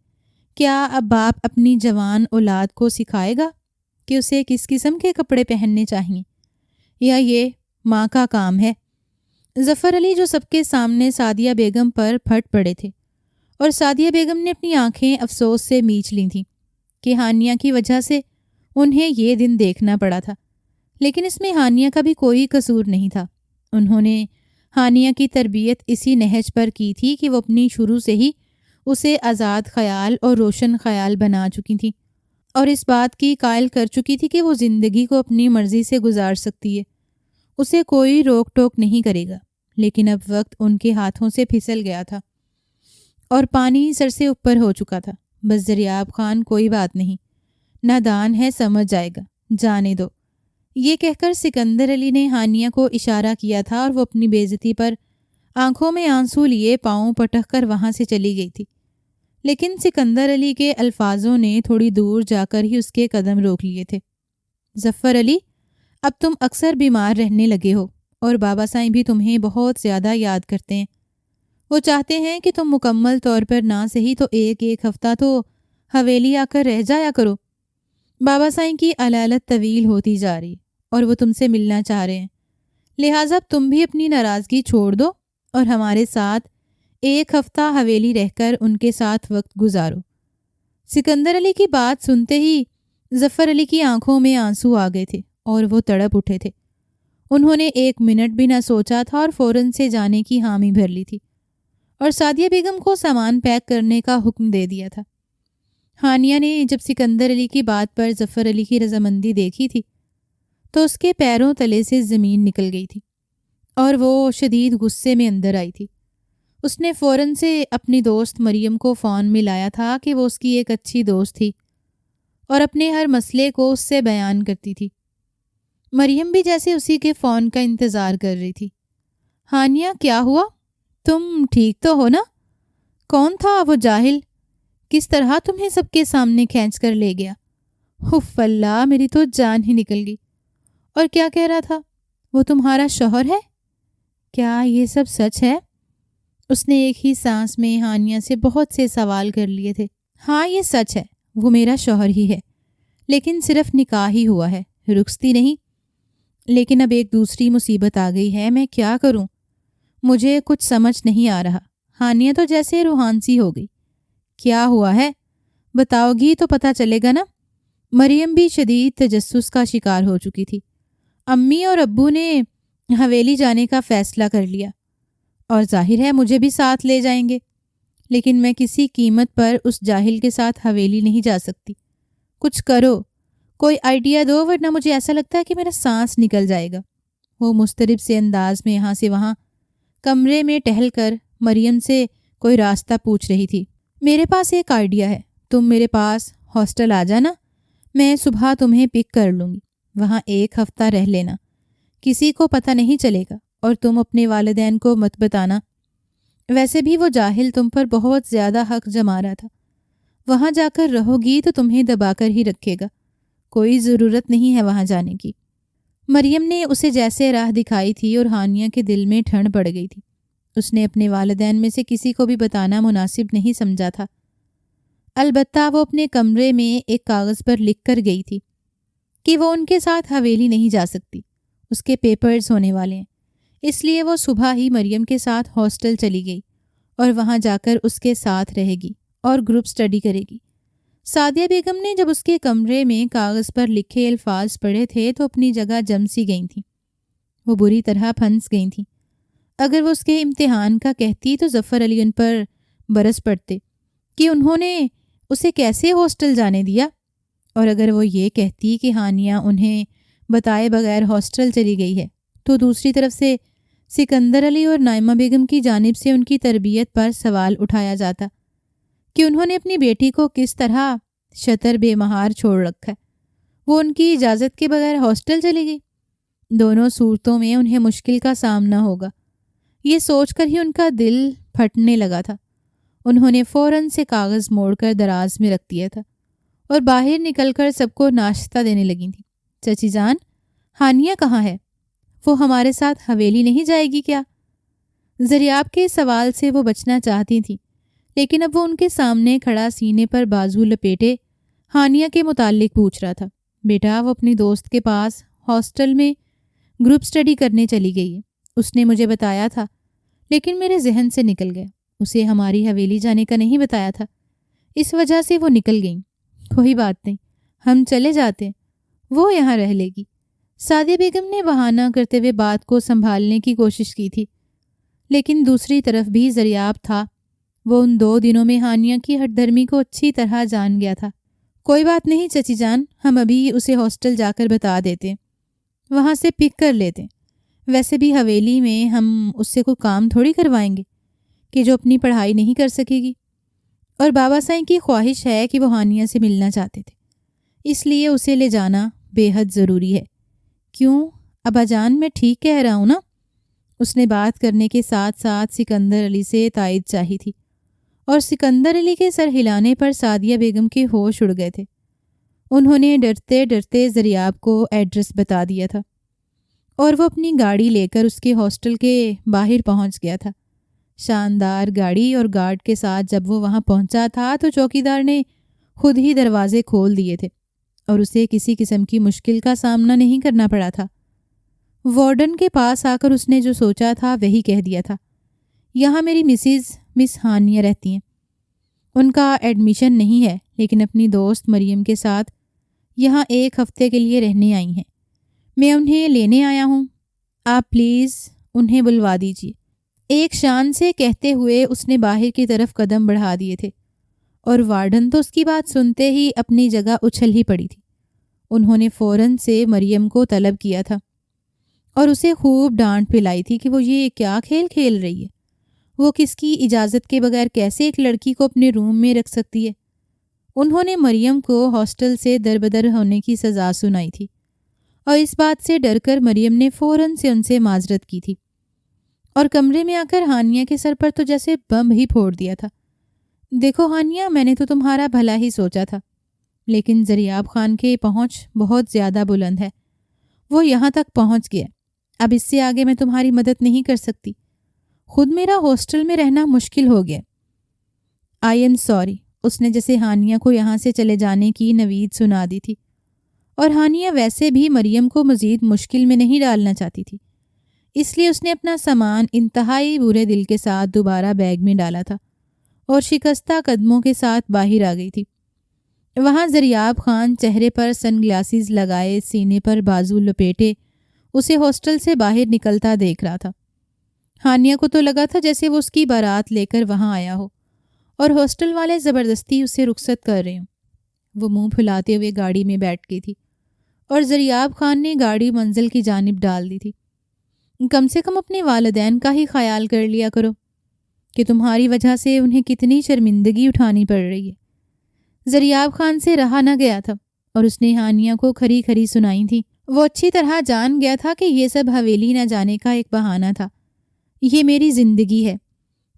[SPEAKER 1] کیا اب باپ اپنی جوان اولاد کو سکھائے گا کہ اسے کس قسم کے کپڑے پہننے چاہیے، یا یہ ماں کا کام ہے؟ ظفر علی جو سب کے سامنے سعدیہ بیگم پر پھٹ پڑے تھے، اور سعدیہ بیگم نے اپنی آنکھیں افسوس سے میچ لی تھیں کہ ہانیہ کی وجہ سے انہیں یہ دن دیکھنا پڑا تھا، لیکن اس میں ہانیہ کا بھی کوئی قصور نہیں تھا۔ انہوں نے ہانیہ کی تربیت اسی نہج پر کی تھی کہ وہ اپنی شروع سے ہی اسے آزاد خیال اور روشن خیال بنا چکی تھی، اور اس بات کی قائل کر چکی تھی کہ وہ زندگی کو اپنی مرضی سے گزار سکتی ہے، اسے کوئی روک ٹوک نہیں کرے گا۔ لیکن اب وقت ان کے ہاتھوں سے پھسل گیا تھا اور پانی سر سے اوپر ہو چکا تھا۔ بس زریاب خان کوئی بات نہیں، نادان ہے، سمجھ جائے گا، جانے دو، یہ کہہ کر سکندر علی نے ہانیہ کو اشارہ کیا تھا، اور وہ اپنی بے عزتی پر آنکھوں میں آنسو لیے پاؤں پٹک کر وہاں سے چلی گئی تھی۔ لیکن سکندر علی کے الفاظوں نے تھوڑی دور جا کر ہی اس کے قدم روک لیے تھے۔ ظفر علی، اب تم اکثر بیمار رہنے لگے ہو، اور بابا سائیں بھی تمہیں بہت زیادہ یاد کرتے ہیں۔ وہ چاہتے ہیں کہ تم مکمل طور پر نہ صحیح تو ایک ہفتہ تو حویلی آ کر رہ جایا کرو۔ بابا سائیں کی علالت طویل ہوتی جا رہی اور وہ تم سے ملنا چاہ رہے ہیں۔ لہٰذا تم بھی اپنی ناراضگی چھوڑ دو اور ہمارے ساتھ 1 ہفتہ حویلی رہ کر ان کے ساتھ وقت گزارو۔ سکندر علی کی بات سنتے ہی ظفر علی کی آنکھوں میں آنسو آ گئے تھے اور وہ تڑپ اٹھے تھے۔ انہوں نے 1 منٹ بھی نہ سوچا تھا اور فوراً سے جانے کی حامی بھر لی تھی اور سعدیہ بیگم کو سامان پیک کرنے کا حکم دے دیا تھا۔ ہانیہ نے جب سکندر علی کی بات پر ظفر علی کی رضامندی دیکھی تھی تو اس کے پیروں تلے سے زمین نکل گئی تھی اور وہ شدید غصے میں اندر آئی تھی۔ اس نے فوراً سے اپنی دوست مریم کو فون ملایا تھا کہ وہ اس کی ایک اچھی دوست تھی اور اپنے ہر مسئلے کو اس سے بیان کرتی تھی۔ مریم بھی جیسے اسی کے فون کا انتظار کر رہی تھی۔ ہانیہ، کیا ہوا؟ تم ٹھیک تو ہو نا؟ کون تھا وہ جاہل؟ کس طرح تمہیں سب کے سامنے کھینچ کر لے گیا؟ اف اللہ، میری تو جان ہی نکل گئی۔ اور کیا کہہ رہا تھا؟ وہ تمہارا شوہر ہے؟ کیا یہ سب سچ ہے؟ اس نے ایک ہی سانس میں ہانیہ سے بہت سے سوال کر لیے تھے۔ ہاں، یہ سچ ہے، وہ میرا شوہر ہی ہے، لیکن صرف نکاح ہی ہوا ہے، رخصتی نہیں۔ لیکن اب ایک دوسری مصیبت آ گئی ہے، میں کیا کروں؟ مجھے کچھ سمجھ نہیں آ رہا۔ ہانیہ تو جیسے روحان سی ہو گئی۔ کیا ہوا ہے؟ بتاؤ گی تو پتہ چلے گا نا۔ مریم بھی شدید تجسس کا شکار ہو چکی تھی۔ امی اور ابو نے حویلی جانے کا فیصلہ کر لیا اور ظاہر ہے مجھے بھی ساتھ لے جائیں گے، لیکن میں کسی قیمت پر اس جاہل کے ساتھ حویلی نہیں جا سکتی۔ کچھ کرو، کوئی آئیڈیا دو، ورنہ مجھے ایسا لگتا ہے کہ میرا سانس نکل جائے گا۔ وہ مضطرب سے انداز میں یہاں سے وہاں کمرے میں ٹہل کر مریم سے کوئی راستہ پوچھ رہی تھی۔ میرے پاس ایک آئیڈیا ہے، تم میرے پاس ہاسٹل آ جانا، میں صبح تمہیں پک کر لوں گی، وہاں 1 ہفتہ رہ لینا، کسی کو پتہ نہیں چلے گا اور تم اپنے والدین کو مت بتانا۔ ویسے بھی وہ جاہل تم پر بہت زیادہ حق جما رہا تھا، وہاں جا کر رہو گی تو تمہیں دبا کر ہی رکھے گا، کوئی ضرورت نہیں ہے وہاں جانے کی۔ مریم نے اسے جیسے راہ دکھائی تھی اور ہانیہ کے دل میں ٹھنڈ پڑ گئی تھی۔ اس نے اپنے والدین میں سے کسی کو بھی بتانا مناسب نہیں سمجھا تھا۔ البتہ وہ اپنے کمرے میں ایک کاغذ پر لکھ کر گئی تھی کہ وہ ان کے ساتھ حویلی نہیں جا سکتی، اس کے پیپرز ہونے والے ہیں، اس لیے وہ صبح ہی مریم کے ساتھ ہاسٹل چلی گئی اور وہاں جا کر اس کے ساتھ رہے گی اور گروپ سٹڈی کرے گی۔ سعدیہ بیگم نے جب اس کے کمرے میں کاغذ پر لکھے الفاظ پڑھے تھے تو اپنی جگہ جم سی گئی تھیں، وہ بری طرح پھنس گئی تھیں۔ اگر وہ اس کے امتحان کا کہتی تو ظفر علی ان پر برس پڑتے کہ انہوں نے اسے کیسے ہاسٹل جانے دیا، اور اگر وہ یہ کہتی کہ ہانیہ انہیں بتائے بغیر ہاسٹل چلی گئی ہے تو دوسری طرف سے سکندر علی اور نائمہ بیگم کی جانب سے ان کی تربیت پر سوال اٹھایا جاتا کہ انہوں نے اپنی بیٹی کو کس طرح شتر بے مہار چھوڑ رکھا ہے، وہ ان کی اجازت کے بغیر ہاسٹل چلی گئی۔ دونوں صورتوں میں انہیں مشکل کا سامنا ہوگا، یہ سوچ کر ہی ان کا دل پھٹنے لگا تھا۔ انہوں نے فوراً سے کاغذ موڑ کر دراز میں رکھ دیا تھا اور باہر نکل کر سب کو ناشتہ دینے لگی تھیں۔ چچی جان، ہانیہ کہاں ہے؟ وہ ہمارے ساتھ حویلی نہیں جائے گی کیا؟ زریاب کے سوال سے وہ بچنا چاہتی تھیں، لیکن اب وہ ان کے سامنے کھڑا سینے پر بازو لپیٹے ہانیہ کے متعلق پوچھ رہا تھا۔ بیٹا، وہ اپنی دوست کے پاس ہاسٹل میں گروپ سٹڈی کرنے چلی گئی ہے، اس نے مجھے بتایا تھا، لیکن میرے ذہن سے نکل گیا، اسے ہماری حویلی جانے کا نہیں بتایا تھا، اس وجہ سے وہ نکل گئیں۔ کوئی بات نہیں، ہم چلے جاتے ہیں، وہ یہاں رہ لے گی۔ سعدیہ بیگم نے بہانہ کرتے ہوئے بات کو سنبھالنے کی کوشش کی تھی، لیکن دوسری طرف بھی زریاب تھا، وہ ان 2 دنوں میں ہانیہ کی ہٹ دھرمی کو اچھی طرح جان گیا تھا۔ کوئی بات نہیں چچی جان، ہم ابھی اسے ہاسٹل جا کر بتا دیتے ہیں، وہاں سے پک کر لیتے ہیں، ویسے بھی حویلی میں ہم اس سے کوئی کام تھوڑی کروائیں گے کہ جو اپنی پڑھائی نہیں کر سکے گی، اور بابا سائیں کی خواہش ہے کہ وہ ہانیہ سے ملنا چاہتے تھے، اس لیے اسے لے جانا بے حد ضروری ہے۔ کیوں ابا جان، میں ٹھیک کہہ رہا ہوں نا؟ اس نے بات کرنے کے ساتھ ساتھ سکندر علی سے تائید چاہی تھی، اور سکندر علی کے سر ہلانے پر سعدیہ بیگم کے ہوش اڑ گئے تھے۔ انہوں نے ڈرتے ڈرتے زریاب کو ایڈریس بتا دیا تھا اور وہ اپنی گاڑی لے کر اس کے ہاسٹل کے باہر پہنچ گیا تھا۔ شاندار گاڑی اور گارڈ کے ساتھ جب وہ وہاں پہنچا تھا تو چوکیدار نے خود ہی دروازے کھول دیے تھے اور اسے کسی قسم کی مشکل کا سامنا نہیں کرنا پڑا تھا۔ وارڈن کے پاس آ کر اس نے جو سوچا تھا وہی کہہ دیا تھا۔ یہاں میری مس ہانیہ رہتی ہیں۔ ان کا ایڈمیشن نہیں ہے، لیکن اپنی دوست مریم کے ساتھ یہاں 1 ہفتے کے لیے رہنے آئی ہیں۔ میں انہیں لینے آیا ہوں، آپ پلیز انہیں بلوا دیجیے۔ ایک شان سے کہتے ہوئے اس نے باہر کی طرف قدم بڑھا دیے تھے، اور وارڈن تو اس کی بات سنتے ہی اپنی جگہ اچھل ہی پڑی تھی۔ انہوں نے فوراً سے مریم کو طلب کیا تھا اور اسے خوب ڈانٹ پلائی تھی کہ وہ یہ کیا کھیل کھیل رہی ہے۔ وہ کس کی اجازت کے بغیر کیسے ایک لڑکی کو اپنے روم میں رکھ سکتی ہے؟ انہوں نے مریم کو ہاسٹل سے دربدر ہونے کی سزا سنائی تھی، اور اس بات سے ڈر کر مریم نے فوراً سے ان سے معذرت کی تھی، اور کمرے میں آ کر ہانیہ کے سر پر تو جیسے بم ہی پھوڑ دیا تھا۔ دیکھو ہانیہ، میں نے تو تمہارا بھلا ہی سوچا تھا، لیکن زریاب خان کے پہنچ بہت زیادہ بلند ہے۔ وہ یہاں تک پہنچ گیا، اب اس سے آگے میں تمہاری مدد نہیں کر سکتی۔ خود میرا ہاسٹل میں رہنا مشکل ہو گیا۔ I am sorry. اس نے جیسے ہانیہ کو یہاں سے چلے جانے کی نوید سنا دی تھی، اور ہانیہ ویسے بھی مریم کو مزید مشکل میں نہیں ڈالنا چاہتی تھی، اس لیے اس نے اپنا سامان انتہائی برے دل کے ساتھ دوبارہ بیگ میں ڈالا تھا اور شکستہ قدموں کے ساتھ باہر آ گئی تھی۔ وہاں زریاب خان چہرے پر سن گلاسز لگائے، سینے پر بازو لپیٹے اسے ہاسٹل سے باہر نکلتا دیکھ رہا تھا۔ ہانیہ کو تو لگا تھا جیسے وہ اس کی بارات لے کر وہاں آیا ہو اور ہاسٹل والے زبردستی اسے رخصت کر رہے ہوں۔ وہ منہ پھلاتے ہوئے گاڑی میں بیٹھ گئی تھی، اور زریاب خان نے گاڑی منزل کی جانب ڈال دی تھی۔ کم سے کم اپنے والدین کا ہی خیال کر لیا کرو کہ تمہاری وجہ سے انہیں کتنی شرمندگی اٹھانی پڑ رہی ہے۔ زریاب خان سے رہا نہ گیا تھا، اور اس نے ہانیہ کو کھری کھری سنائی تھی۔ وہ اچھی طرح جان گیا تھا کہ یہ سب حویلی نہ جانے کا ایک بہانہ تھا۔ یہ میری زندگی ہے،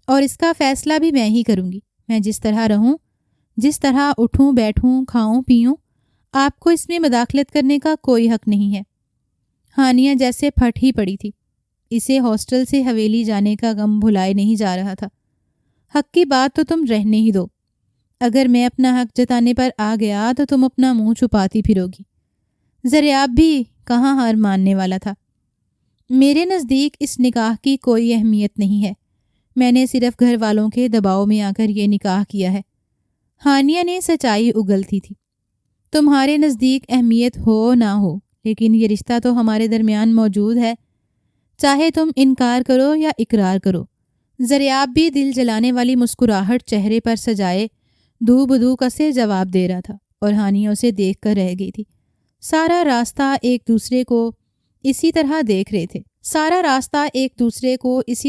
[SPEAKER 1] اور اس کا فیصلہ بھی میں ہی کروں گی۔ میں جس طرح رہوں، جس طرح اٹھوں بیٹھوں کھاؤں پیوں، آپ کو اس میں مداخلت کرنے کا کوئی حق نہیں ہے۔ ہانیہ جیسے پھٹ ہی پڑی تھی۔ اسے ہاسٹل سے حویلی جانے کا غم بھلائے نہیں جا رہا تھا۔ حق کی بات تو تم رہنے ہی دو۔ اگر میں اپنا حق جتانے پر آ گیا تو تم اپنا منہ چھپاتی پھرو گی۔ زریاب بھی کہاں ہار ماننے والا تھا۔ میرے نزدیک اس نکاح کی کوئی اہمیت نہیں ہے۔ میں نے صرف گھر والوں کے دباؤ میں آ کر یہ نکاح کیا ہے۔ ہانیہ نے سچائی اگلتی تھی۔ تمہارے نزدیک اہمیت ہو نہ ہو، لیکن یہ رشتہ تو ہمارے درمیان موجود ہے، چاہے تم انکار کرو یا اقرار کرو۔ زریاب بھی دل جلانے والی مسکراہٹ چہرے پر سجائے دو بدو کسے جواب دے رہا تھا، اور ہانیہ اسے دیکھ کر رہ گئی تھی۔ سارا راستہ ایک دوسرے کو اسی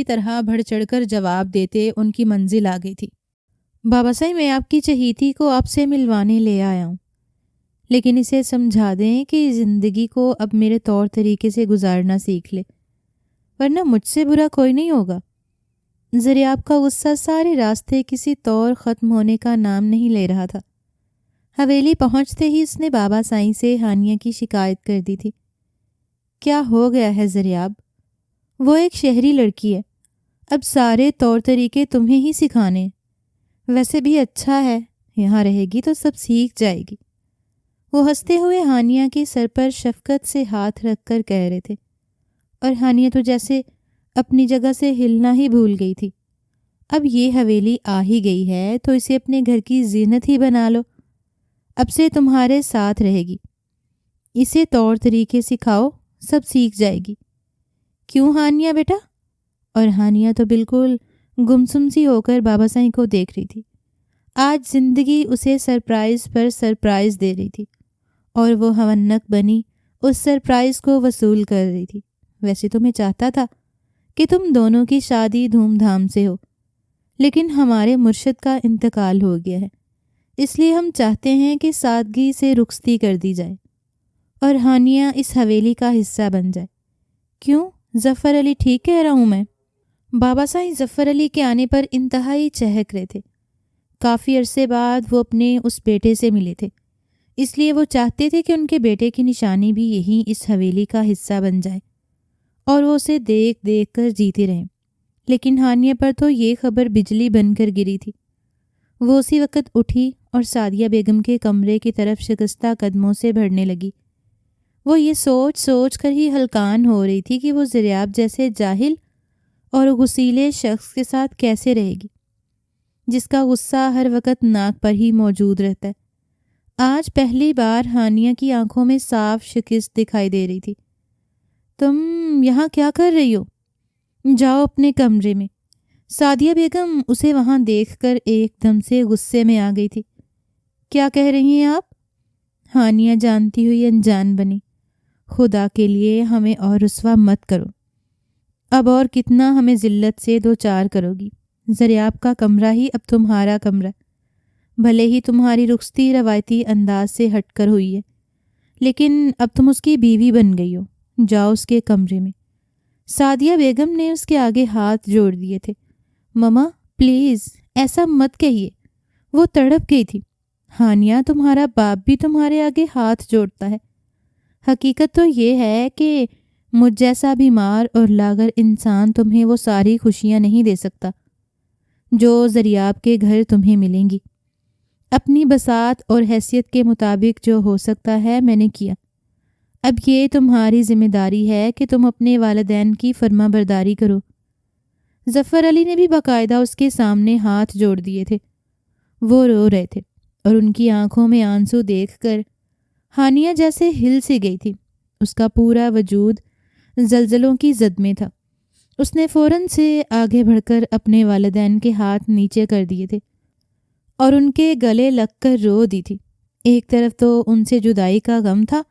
[SPEAKER 1] طرح بڑھ چڑھ کر جواب دیتے ان کی منزل آ گئی تھی۔ بابا صاحب، میں آپ کی چہیتی کو آپ سے ملوانے لے آیا ہوں، لیکن اسے سمجھا دیں کہ زندگی کو اب میرے طور طریقے سے گزارنا سیکھ لے، ورنہ مجھ سے برا کوئی نہیں ہوگا۔ زریاب کا غصہ سارے راستے کسی طور ختم ہونے کا نام نہیں لے رہا تھا۔ حویلی پہنچتے ہی اس نے بابا سائیں سے ہانیہ کی شکایت کر دی تھی۔ کیا ہو گیا ہے زریاب؟ وہ ایک شہری لڑکی ہے، اب سارے طور طریقے تمہیں ہی سکھانے۔ ویسے بھی اچھا ہے، یہاں رہے گی تو سب سیکھ جائے گی۔ وہ ہنستے ہوئے ہانیہ کے سر پر شفقت سے ہاتھ رکھ کر کہہ رہے تھے، اور ہانیہ تو جیسے اپنی جگہ سے ہلنا ہی بھول گئی تھی۔ اب یہ حویلی آ ہی گئی ہے تو اسے اپنے گھر کی زینت ہی بنا لو۔ اب سے تمہارے ساتھ رہے گی، اسے طور طریقے سکھاؤ، سب سیکھ جائے گی۔ کیوں ہانیہ بیٹا؟ اور ہانیہ تو بالکل گمسم سی ہو کر بابا سائیں کو دیکھ رہی تھی۔ آج زندگی اسے سرپرائز پر سرپرائز دے رہی تھی، اور وہ ہونک بنی اس سرپرائز کو وصول کر رہی تھی۔ ویسے تو میں چاہتا تھا کہ تم دونوں کی شادی دھوم دھام سے ہو، لیکن ہمارے مرشد کا انتقال ہو گیا ہے، اس لیے ہم چاہتے ہیں کہ سادگی سے رخصتی کر دی جائے اور ہانیہ اس حویلی کا حصہ بن جائے۔ کیوں ظفر علی ٹھیک کہہ رہا ہوں میں؟ بابا صاحب ظفر علی کے آنے پر انتہائی چہک رہے تھے۔ کافی عرصے بعد وہ اپنے اس بیٹے سے ملے تھے، اس لیے وہ چاہتے تھے کہ ان کے بیٹے کی نشانی بھی یہیں اس حویلی کا حصہ بن جائے اور وہ اسے دیکھ دیکھ کر جیتے رہیں۔ لیکن ہانیہ پر تو یہ خبر بجلی بن کر گری تھی۔ وہ اسی وقت اٹھی اور سعدیہ بیگم کے کمرے کی طرف شکستہ قدموں سے بڑھنے لگی۔ وہ یہ سوچ سوچ کر ہی ہلکان ہو رہی تھی کہ وہ زریاب جیسے جاہل اور غصیلے شخص کے ساتھ کیسے رہے گی، جس کا غصہ ہر وقت ناک پر ہی موجود رہتا ہے۔ آج پہلی بار ہانیہ کی آنکھوں میں صاف شکست دکھائی دے رہی تھی۔ تم یہاں کیا کر رہی ہو؟ جاؤ اپنے کمرے میں۔ سعدیہ بیگم اسے وہاں دیکھ کر ایک دم سے غصے میں آ گئی تھی۔ کیا کہہ رہی ہیں آپ؟ ہانیہ جانتی ہوئی انجان بنی۔ خدا کے لیے ہمیں اور رسوا مت کرو۔ اب اور کتنا ہمیں ذلت سے دو چار کرو گی؟ زریاب کا کمرہ ہی اب تمہارا کمرہ، بھلے ہی تمہاری رخصتی روایتی انداز سے ہٹ کر ہوئی ہے، لیکن اب تم اس کی بیوی بن گئی ہو۔ جاؤ اس کے کمرے میں۔ سعدیہ بیگم نے اس کے آگے ہاتھ جوڑ دیے تھے۔ مما پلیز ایسا مت کہیے۔ وہ تڑپ گئی تھی۔ ہانیہ تمہارا باپ بھی تمہارے آگے ہاتھ جوڑتا ہے۔ حقیقت تو یہ ہے کہ مجھ جیسا بیمار اور لاغر انسان تمہیں وہ ساری خوشیاں نہیں دے سکتا جو زریاب کے گھر تمہیں ملیں گی۔ اپنی بساط اور حیثیت کے مطابق جو ہو سکتا ہے میں نے کیا۔ اب یہ تمہاری ذمہ داری ہے کہ تم اپنے والدین کی فرما برداری کرو۔ ظفر علی نے بھی باقاعدہ اس کے سامنے ہاتھ جوڑ دیے تھے۔ وہ رو رہے تھے اور ان کی آنکھوں میں آنسو دیکھ کر ہانیہ جیسے ہل سی گئی تھی۔ اس کا پورا وجود زلزلوں کی زد میں تھا۔ اس نے فوراً سے آگے بڑھ کر اپنے والدین کے ہاتھ نیچے کر دیے تھے اور ان کے گلے لگ کر رو دی تھی۔ ایک طرف تو ان سے جدائی کا غم تھا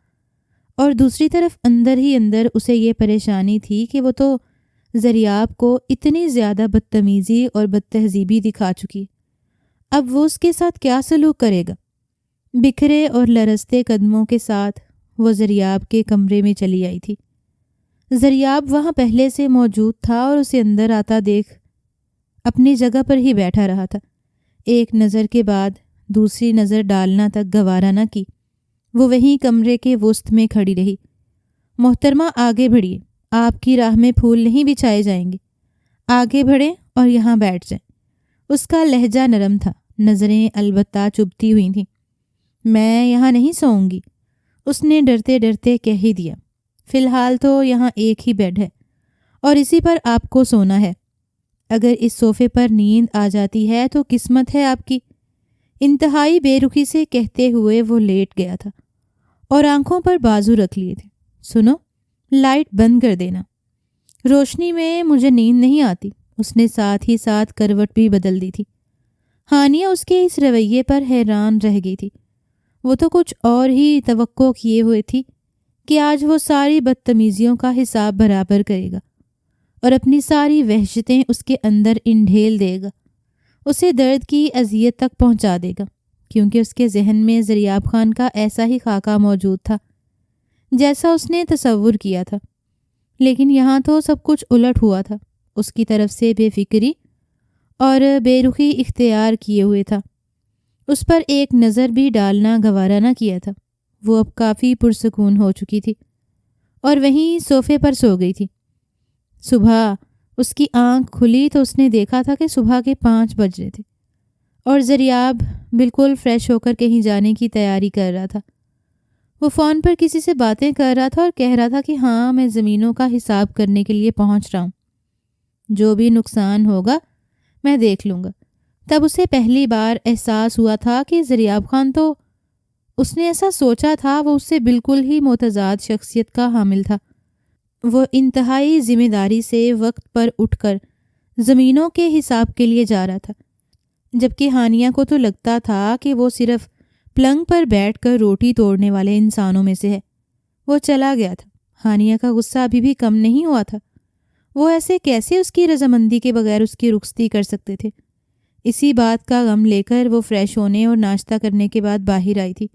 [SPEAKER 1] اور دوسری طرف اندر ہی اندر اسے یہ پریشانی تھی کہ وہ تو زریاب کو اتنی زیادہ بدتمیزی اور بدتہذیبی دکھا چکی، اب وہ اس کے ساتھ کیا سلوک کرے گا؟ بکھرے اور لرزتے قدموں کے ساتھ وہ زریاب کے کمرے میں چلی آئی تھی۔ زریاب وہاں پہلے سے موجود تھا اور اسے اندر آتا دیکھ اپنی جگہ پر ہی بیٹھا رہا تھا۔ ایک نظر کے بعد دوسری نظر ڈالنا تک گوارا نہ کی، وہ وہیں کمرے کے وسط میں کھڑی رہی۔ محترمہ آگے بڑھیے، آپ کی راہ میں پھول نہیں بچھائے جائیں گے، آگے بڑھیں اور یہاں بیٹھ جائیں۔ اس کا لہجہ نرم تھا، نظریں البتہ چبھتی ہوئی تھیں۔ میں یہاں نہیں سوؤں گی، اس نے ڈرتے ڈرتے کہہ ہی دیا۔ فی الحال تو یہاں ایک ہی بیڈ ہے اور اسی پر آپ کو سونا ہے۔ اگر اس صوفے پر نیند آ جاتی ہے تو قسمت ہے آپ کی۔ انتہائی بے رخی سے کہتے ہوئے وہ لیٹ گیا تھا اور آنکھوں پر بازو رکھ لیے تھے۔ سنو، لائٹ بند کر دینا، روشنی میں مجھے نیند نہیں آتی۔ اس نے ساتھ ہی ساتھ کروٹ بھی بدل دی تھی۔ ہانیہ اس کے اس رویے پر حیران رہ گئی تھی۔ وہ تو کچھ اور ہی توقع کیے ہوئے تھی کہ آج وہ ساری بدتمیزیوں کا حساب برابر کرے گا اور اپنی ساری وحشتیں اس کے اندر انڈھیل دے گا، اسے درد کی اذیت تک پہنچا دے گا، کیونکہ اس کے ذہن میں زریاب خان کا ایسا ہی خاکہ موجود تھا جیسا اس نے تصور کیا تھا۔ لیکن یہاں تو سب کچھ الٹ ہوا تھا۔ اس کی طرف سے بے فکری اور بے رخی اختیار کیے ہوئے تھا۔ اس پر ایک نظر بھی ڈالنا گوارا نہ کیا تھا۔ وہ اب کافی پرسکون ہو چکی تھی اور وہیں صوفے پر سو گئی تھی۔ صبح اس کی آنکھ کھلی تو اس نے دیکھا تھا کہ صبح کے 5 بج رہے تھے اور زریاب بالکل فریش ہو کر کہیں جانے کی تیاری کر رہا تھا۔ وہ فون پر کسی سے باتیں کر رہا تھا اور کہہ رہا تھا کہ ہاں میں زمینوں کا حساب کرنے کے لیے پہنچ رہا ہوں، جو بھی نقصان ہوگا میں دیکھ لوں گا۔ تب اسے پہلی بار احساس ہوا تھا کہ زریاب خان تو اس نے ایسا سوچا تھا وہ اس سے بالکل ہی متضاد شخصیت کا حامل تھا۔ وہ انتہائی ذمہ داری سے وقت پر اٹھ کر زمینوں کے حساب کے لیے جا رہا تھا، جبکہ ہانیہ کو تو لگتا تھا کہ وہ صرف پلنگ پر بیٹھ کر روٹی توڑنے والے انسانوں میں سے ہے۔ وہ چلا گیا تھا۔ ہانیہ کا غصہ ابھی بھی کم نہیں ہوا تھا۔ وہ ایسے کیسے اس کی رضامندی کے بغیر اس کی رخصتی کر سکتے تھے؟ اسی بات کا غم لے کر وہ فریش ہونے اور ناشتہ کرنے کے بعد باہر آئی تھی۔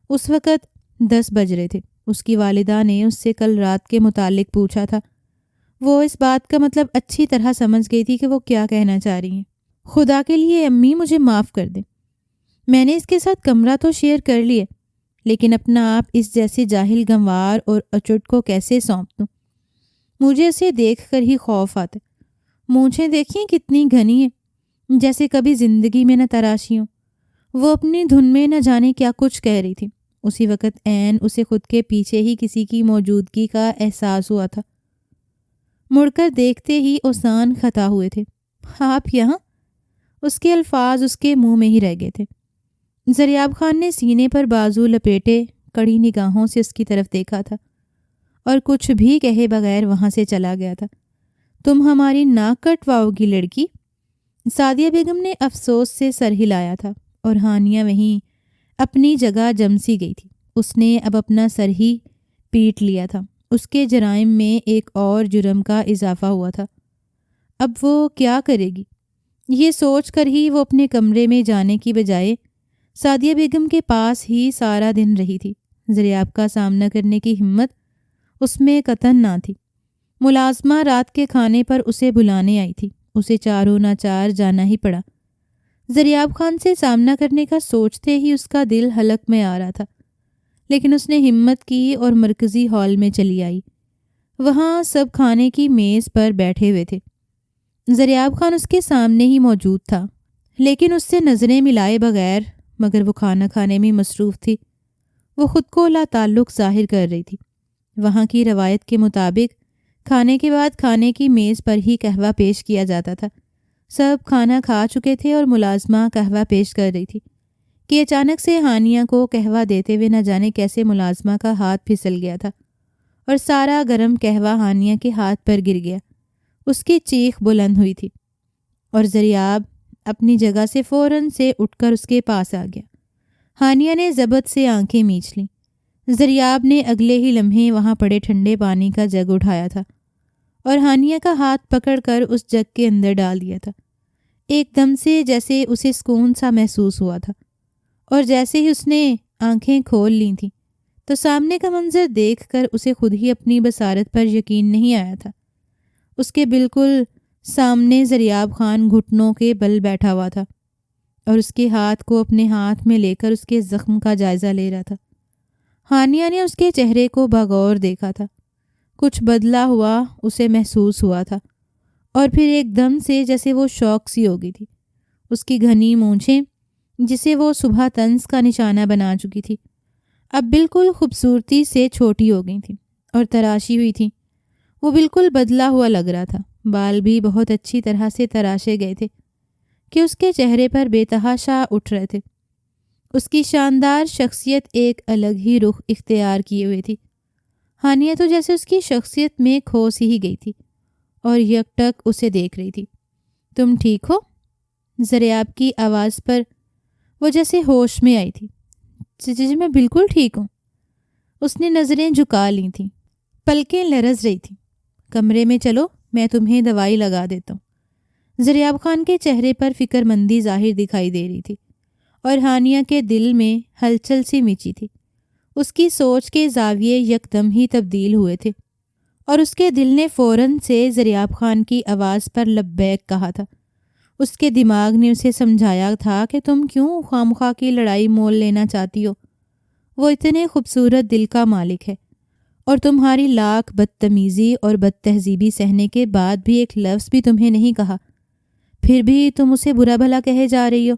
[SPEAKER 1] اس وقت 10 بج رہے تھے۔ اس کی والدہ نے اس سے کل رات کے متعلق پوچھا تھا۔ وہ اس بات کا مطلب اچھی طرح سمجھ گئی تھی کہ وہ کیا کہنا چاہ رہی ہیں۔ خدا کے لیے امی مجھے معاف کر دیں، میں نے اس کے ساتھ کمرہ تو شیئر کر لیے، لیکن اپنا آپ اس جیسے جاہل گنوار اور اچٹ کو کیسے سونپ دوں؟ مجھے اسے دیکھ کر ہی خوف آتا ہے۔ مونچھیں دیکھیں کتنی گھنی ہیں، جیسے کبھی زندگی میں نہ تراشی ہوں۔ وہ اپنی دھن میں نہ جانے کیا کچھ کہہ رہی تھی۔ اسی وقت عین اسے خود کے پیچھے ہی کسی کی موجودگی کا احساس ہوا تھا۔ مڑ کر دیکھتے ہی اوسان خطا ہوئے تھے۔ آپ یہاں؟ اس کے الفاظ اس کے منہ میں ہی رہ گئے تھے۔ زریاب خان نے سینے پر بازو لپیٹے کڑی نگاہوں سے اس کی طرف دیکھا تھا اور کچھ بھی کہے بغیر وہاں سے چلا گیا تھا۔ تم ہماری ناک کٹواؤ گی لڑکی؟ سعدیہ بیگم نے افسوس سے سر ہلایا تھا اور ہانیہ وہیں اپنی جگہ جم سی گئی تھی۔ اس نے اب اپنا سر ہی پیٹ لیا تھا۔ اس کے جرائم میں ایک اور جرم کا اضافہ ہوا تھا۔ اب وہ کیا کرے گی؟ یہ سوچ کر ہی وہ اپنے کمرے میں جانے کی بجائے سعدیہ بیگم کے پاس ہی سارا دن رہی تھی۔ زریاب کا سامنا کرنے کی ہمت اس میں قطعاً نہ تھی۔ ملازمہ رات کے کھانے پر اسے بلانے آئی تھی۔ اسے چاروں ناچار جانا ہی پڑا۔ زریاب خان سے سامنا کرنے کا سوچتے ہی اس کا دل حلق میں آ رہا تھا، لیکن اس نے ہمت کی اور مرکزی ہال میں چلی آئی۔ وہاں سب کھانے کی میز پر بیٹھے ہوئے تھے۔ زریاب خان اس کے سامنے ہی موجود تھا، لیکن اس سے نظریں ملائے بغیر، مگر وہ کھانا کھانے میں مصروف تھی۔ وہ خود کو لا تعلق ظاہر کر رہی تھی۔ وہاں کی روایت کے مطابق کھانے کے بعد کھانے کی میز پر ہی قہوہ پیش کیا جاتا تھا۔ سب کھانا کھا چکے تھے اور ملازمہ قہوہ پیش کر رہی تھی کہ اچانک سے ہانیہ کو قہوہ دیتے ہوئے نہ جانے کیسے ملازمہ کا ہاتھ پھسل گیا تھا اور سارا گرم قہوہ ہانیہ کے ہاتھ پر گر گیا۔ اس کی چیخ بلند ہوئی تھی اور زریاب اپنی جگہ سے فوراً سے اٹھ کر اس کے پاس آ گیا۔ ہانیہ نے ضبط سے آنکھیں میچ لیں۔ زریاب نے اگلے ہی لمحے وہاں پڑے ٹھنڈے پانی کا جگ اٹھایا تھا اور ہانیہ کا ہاتھ پکڑ کر اس جگ کے اندر ڈال دیا تھا۔ ایک دم سے جیسے اسے سکون سا محسوس ہوا تھا، اور جیسے ہی اس نے آنکھیں کھول لی تھیں تو سامنے کا منظر دیکھ کر اسے خود ہی اپنی بصارت پر یقین نہیں آیا تھا۔ اس کے بالکل سامنے زریاب خان گھٹنوں کے بل بیٹھا ہوا تھا اور اس کے ہاتھ کو اپنے ہاتھ میں لے کر اس کے زخم کا جائزہ لے رہا تھا۔ ہانیہ نے اس کے چہرے کو بغور دیکھا تھا۔ کچھ بدلا ہوا اسے محسوس ہوا تھا، اور پھر ایک دم سے جیسے وہ شوق سی ہو گئی تھی۔ اس کی گھنی مونچھیں جسے وہ صبح طنز کا نشانہ بنا چکی تھی، اب بالکل خوبصورتی سے چھوٹی ہو گئی تھیں اور تراشی ہوئی تھیں۔ وہ بالکل بدلا ہوا لگ رہا تھا۔ بال بھی بہت اچھی طرح سے تراشے گئے تھے کہ اس کے چہرے پر بے تحاشا اٹھ رہے تھے۔ اس کی شاندار شخصیت ایک الگ ہی رخ اختیار کیے ہوئے تھی۔ ہانیہ تو جیسے اس کی شخصیت میں کھو سی ہی گئی تھی اور یک ٹک اسے دیکھ رہی تھی۔ تم ٹھیک ہو؟ زریاب کی آواز پر وہ جیسے ہوش میں آئی تھی۔ جی میں بالکل ٹھیک ہوں۔ اس نے نظریں جھکا لی تھیں، پلکیں لرز رہی تھیں۔ کمرے میں چلو، میں تمہیں دوائی لگا دیتا ہوں۔ زریاب خان کے چہرے پر فکر مندی ظاہر دکھائی دے رہی تھی اور ہانیہ کے دل میں ہلچل سی مچی تھی۔ اس کی سوچ کے زاویے یکدم ہی تبدیل ہوئے تھے اور اس کے دل نے فوراً سے زریاب خان کی آواز پر لبیک کہا تھا۔ اس کے دماغ نے اسے سمجھایا تھا کہ تم کیوں خواہ کی لڑائی مول لینا چاہتی ہو؟ وہ اتنے خوبصورت دل کا مالک ہے، اور تمہاری لاکھ بدتمیزی اور بد تہذیبی سہنے کے بعد بھی ایک لفظ بھی تمہیں نہیں کہا، پھر بھی تم اسے برا بھلا کہے جا رہی ہو۔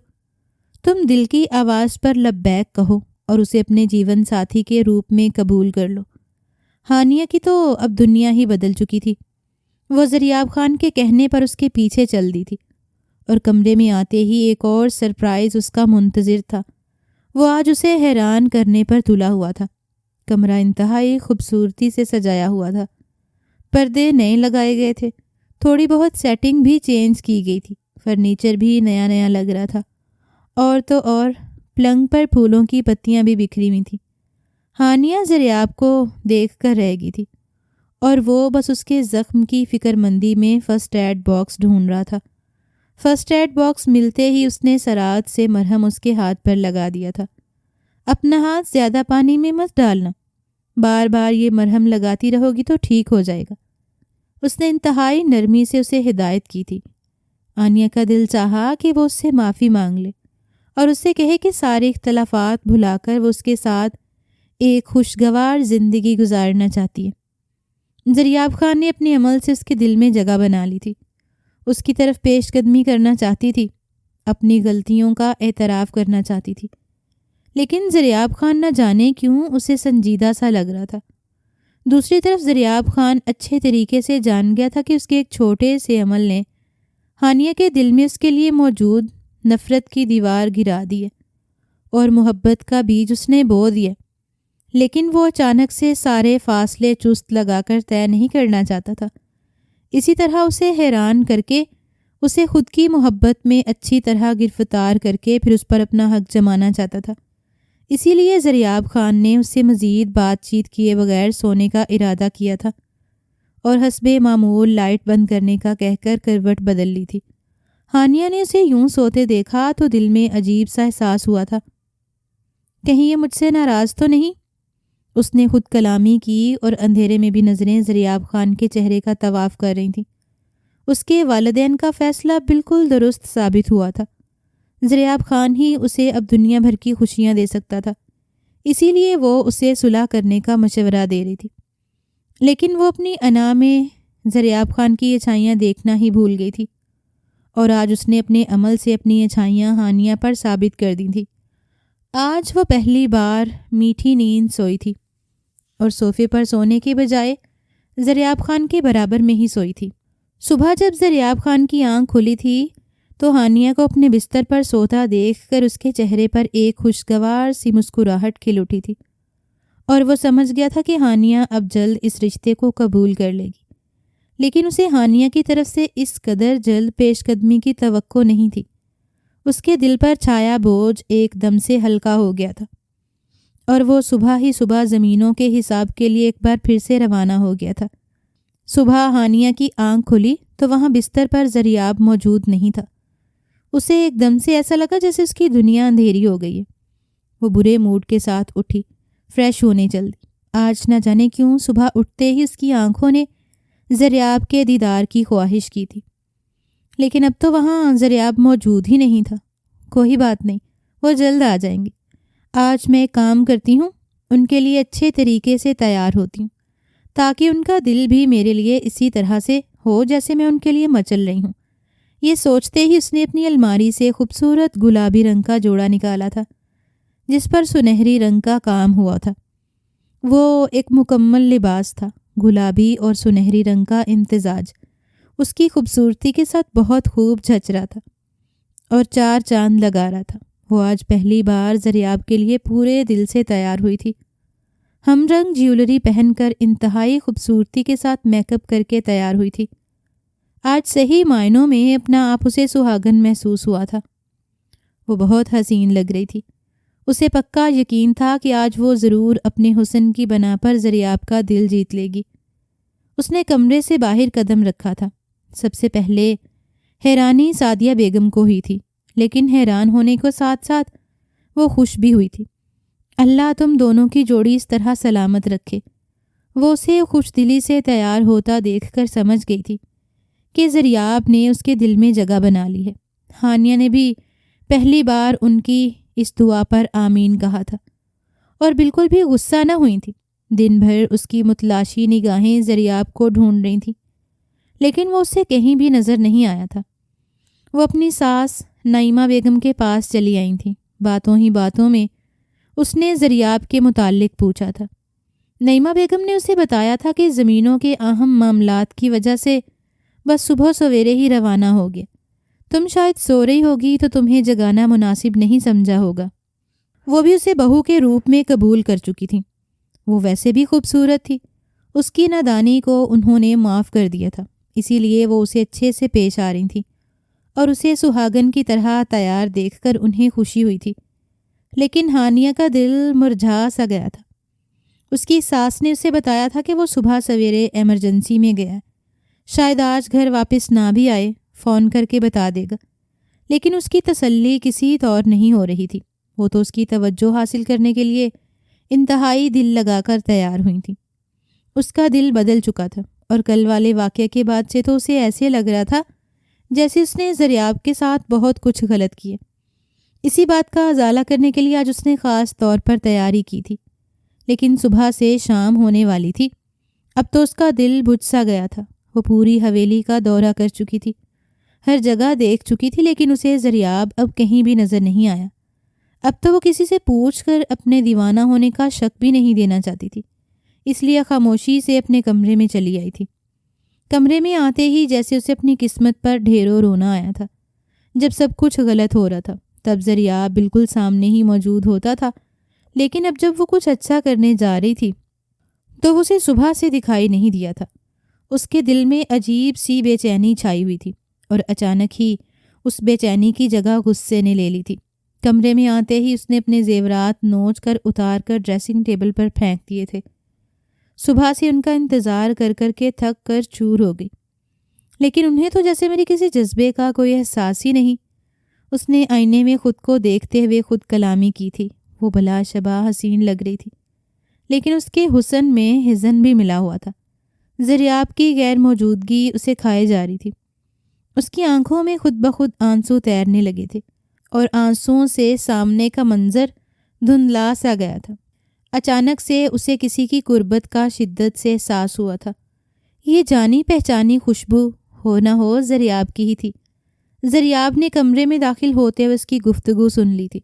[SPEAKER 1] تم دل کی آواز پر لبیک کہو اور اسے اپنے جیون ساتھی کے روپ میں قبول کر لو۔ ہانیہ کی تو اب دنیا ہی بدل چکی تھی۔ وہ زریاب خان کے کہنے پر اس کے پیچھے چل دی تھی اور کمرے میں آتے ہی ایک اور سرپرائز اس کا منتظر تھا۔ وہ آج اسے حیران کرنے پر تلا ہوا تھا۔ کمرہ انتہائی خوبصورتی سے سجایا ہوا تھا۔ پردے نئے لگائے گئے تھے، تھوڑی بہت سیٹنگ بھی چینج کی گئی تھی، فرنیچر بھی نیا نیا لگ رہا تھا، اور تو اور پلنگ پر پھولوں کی پتیاں بھی بکھری ہوئی تھیں۔ ہانیہ زریاب کو دیکھ کر رہ گئی تھی اور وہ بس اس کے زخم کی فکر مندی میں فرسٹ ایڈ باکس ڈھونڈ رہا تھا۔ فرسٹ ایڈ باکس ملتے ہی اس نے سرعت سے مرہم اس کے ہاتھ پر لگا دیا تھا۔ اپنا ہاتھ زیادہ پانی میں مت ڈالنا، بار بار یہ مرہم لگاتی رہو گی تو ٹھیک ہو جائے گا۔ اس نے انتہائی نرمی سے اسے ہدایت کی تھی۔ ہانیہ کا دل چاہا کہ وہ اس سے معافی مانگ لے اور اس سے کہے کہ سارے اختلافات بھلا کر وہ اس کے ساتھ ایک خوشگوار زندگی گزارنا چاہتی ہے۔ زریاب خان نے اپنے عمل سے اس کے دل میں جگہ بنا لی تھی۔ اس کی طرف پیش قدمی کرنا چاہتی تھی، اپنی غلطیوں کا اعتراف کرنا چاہتی تھی، لیکن زریاب خان نہ جانے کیوں اسے سنجیدہ سا لگ رہا تھا۔ دوسری طرف زریاب خان اچھے طریقے سے جان گیا تھا کہ اس کے ایک چھوٹے سے عمل نے ہانیہ کے دل میں اس کے لیے موجود نفرت کی دیوار گرا دی ہے اور محبت کا بیج اس نے بو دیا، لیکن وہ اچانک سے سارے فاصلے چست لگا کر طے نہیں کرنا چاہتا تھا۔ اسی طرح اسے حیران کر کے، اسے خود کی محبت میں اچھی طرح گرفتار کر کے پھر اس پر اپنا حق جمانا چاہتا تھا۔ اسی لیے زریاب خان نے اس سے مزید بات چیت کیے بغیر سونے کا ارادہ کیا تھا اور حسب معمول لائٹ بند کرنے کا کہہ کر کروٹ بدل لی تھی۔ ہانیہ نے اسے یوں سوتے دیکھا تو دل میں عجیب سا احساس ہوا تھا، کہیں یہ مجھ سے ناراض تو نہیں؟ اس نے خود کلامی کی اور اندھیرے میں بھی نظریں زریاب خان کے چہرے کا طواف کر رہی تھیں۔ اس کے والدین کا فیصلہ بالکل درست ثابت ہوا تھا۔ زریاب خان ہی اسے اب دنیا بھر کی خوشیاں دے سکتا تھا، اسی لیے وہ اسے صلح کرنے کا مشورہ دے رہی تھی۔ لیکن وہ اپنی انا میں زریاب خان کی اچھائیاں دیکھنا ہی بھول گئی تھی، اور آج اس نے اپنے عمل سے اپنی اچھائیاں ہانیہ پر ثابت کر دی تھی۔ آج وہ پہلی بار میٹھی نیند سوئی تھی اور صوفے پر سونے کے بجائے زریاب خان کے برابر میں ہی سوئی تھی۔ صبح جب زریاب خان کی آنکھ کھلی تھی تو ہانیہ کو اپنے بستر پر سوتا دیکھ کر اس کے چہرے پر ایک خوشگوار سی مسکراہٹ کھل اٹھی تھی، اور وہ سمجھ گیا تھا کہ ہانیہ اب جلد اس رشتے کو قبول کر لے گی۔ لیکن اسے ہانیہ کی طرف سے اس قدر جلد پیش قدمی کی توقع نہیں تھی۔ اس کے دل پر چھایا بوجھ ایک دم سے ہلکا ہو گیا تھا، اور وہ صبح ہی صبح زمینوں کے حساب کے لیے ایک بار پھر سے روانہ ہو گیا تھا۔ صبح ہانیہ کی آنکھ کھلی تو وہاں بستر پر زریاب موجود نہیں تھا۔ اسے ایک دم سے ایسا لگا جیسے اس کی دنیا اندھیری ہو گئی ہے۔ وہ برے موڈ کے ساتھ اٹھی، فریش ہونے چل دی۔ آج نہ جانے کیوں صبح اٹھتے ہی اس کی آنکھوں نے زریاب کے دیدار کی خواہش کی تھی، لیکن اب تو وہاں زریاب موجود ہی نہیں تھا۔ کوئی بات نہیں، وہ جلد آ جائیں گے۔ آج میں ایک کام کرتی ہوں، ان کے لیے اچھے طریقے سے تیار ہوتی ہوں، تاکہ ان کا دل بھی میرے لیے اسی طرح سے ہو جیسے میں ان کے لیے مچل رہی ہوں۔ یہ سوچتے ہی اس نے اپنی الماری سے خوبصورت گلابی رنگ کا جوڑا نکالا تھا، جس پر سنہری رنگ کا کام ہوا تھا۔ وہ ایک مکمل لباس تھا، گلابی اور سنہری رنگ کا امتزاج اس کی خوبصورتی کے ساتھ بہت خوب جھچ رہا تھا اور چار چاند لگا رہا تھا۔ وہ آج پہلی بار زریاب کے لیے پورے دل سے تیار ہوئی تھی۔ ہم رنگ جیولری پہن کر انتہائی خوبصورتی کے ساتھ میک اپ کر کے تیار ہوئی تھی۔ آج صحیح معنوں میں اپنا آپ اسے سہاگن محسوس ہوا تھا۔ وہ بہت حسین لگ رہی تھی۔ اسے پکا یقین تھا کہ آج وہ ضرور اپنے حسن کی بنا پر زریاب کا دل جیت لے گی۔ اس نے کمرے سے باہر قدم رکھا تھا۔ سب سے پہلے حیرانی سعدیہ بیگم کو ہی تھی، لیکن حیران ہونے کو ساتھ ساتھ وہ خوش بھی ہوئی تھی۔ اللہ تم دونوں کی جوڑی اس طرح سلامت رکھے۔ وہ اسے خوش دلی سے تیار ہوتا دیکھ کر سمجھ گئی تھی کہ زریاب نے اس کے دل میں جگہ بنا لی ہے۔ ہانیہ نے بھی پہلی بار ان کی اس دعا پر آمین کہا تھا اور بالکل بھی غصہ نہ ہوئی تھی۔ دن بھر اس کی متلاشی نگاہیں زریاب کو ڈھونڈ رہی تھیں، لیکن وہ اسے کہیں بھی نظر نہیں آیا تھا۔ وہ اپنی ساس نعیمہ بیگم کے پاس چلی آئی تھیں۔ باتوں ہی باتوں میں اس نے زریاب کے متعلق پوچھا تھا۔ نعیمہ بیگم نے اسے بتایا تھا کہ زمینوں کے اہم معاملات کی وجہ سے بس صبح سویرے ہی روانہ ہو گیا۔ تم شاید سو رہی ہوگی تو تمہیں جگانا مناسب نہیں سمجھا ہوگا۔ وہ بھی اسے بہو کے روپ میں قبول کر چکی تھیں۔ وہ ویسے بھی خوبصورت تھی، اس کی نادانی کو انہوں نے معاف کر دیا تھا، اسی لیے وہ اسے اچھے سے پیش آ رہی تھیں اور اسے سہاگن کی طرح تیار دیکھ کر انہیں خوشی ہوئی تھی۔ لیکن ہانیہ کا دل مرجھا سا گیا تھا۔ اس کی ساس نے اسے بتایا تھا کہ وہ صبح سویرے ایمرجنسی میں گیا، شاید آج گھر واپس نہ بھی آئے، فون کر کے بتا دے گا۔ لیکن اس کی تسلی کسی طور نہیں ہو رہی تھی۔ وہ تو اس کی توجہ حاصل کرنے کے لیے انتہائی دل لگا کر تیار ہوئی تھی۔ اس کا دل بدل چکا تھا، اور کل والے واقعے کے بعد سے تو اسے ایسے لگ رہا تھا جیسے اس نے زریاب کے ساتھ بہت کچھ غلط کیے۔ اسی بات کا ازالہ کرنے کے لیے آج اس نے خاص طور پر تیاری کی تھی۔ لیکن صبح سے شام ہونے والی تھی، اب تو اس کا دل بجھ سا گیا تھا۔ وہ پوری حویلی کا دورہ کر چکی تھی، ہر جگہ دیکھ چکی تھی، لیکن اسے زریاب اب کہیں بھی نظر نہیں آیا۔ اب تو وہ کسی سے پوچھ کر اپنے دیوانہ ہونے کا شک بھی نہیں دینا چاہتی تھی، اس لیے خاموشی سے اپنے کمرے میں چلی آئی تھی۔ کمرے میں آتے ہی جیسے اسے اپنی قسمت پر ڈھیروں رونا آیا تھا۔ جب سب کچھ غلط ہو رہا تھا تب ذریعہ بالکل سامنے ہی موجود ہوتا تھا، لیکن اب جب وہ کچھ اچھا کرنے جا رہی تھی تو اسے صبح سے دکھائی نہیں دیا تھا۔ اس کے دل میں عجیب سی بے چینی چھائی ہوئی تھی اور اچانک ہی اس بے چینی کی جگہ غصے نے لے لی تھی۔ کمرے میں آتے ہی اس نے اپنے زیورات نوچ کر اتار کر ڈریسنگ ٹیبل پر پھینک دیے تھے۔ صبح سے ان کا انتظار کر کر کے تھک کر چور ہو گئی، لیکن انہیں تو جیسے میری کسی جذبے کا کوئی احساس ہی نہیں۔ اس نے آئینے میں خود کو دیکھتے ہوئے خود کلامی کی تھی۔ وہ بلا شبہ حسین لگ رہی تھی، لیکن اس کے حسن میں حزن بھی ملا ہوا تھا۔ ذریعہ کی غیر موجودگی اسے کھائے جا رہی تھی۔ اس کی آنکھوں میں خود بخود آنسو تیرنے لگے تھے اور آنسوؤں سے سامنے کا منظر دھندلا سا گیا تھا۔ اچانک سے اسے کسی کی قربت کا شدت سے احساس ہوا تھا۔ یہ جانی پہچانی خوشبو ہو نہ ہو ذریعہ کی ہی تھی۔ ذریعہ نے کمرے میں داخل ہوتے ہوئے اس کی گفتگو سن لی تھی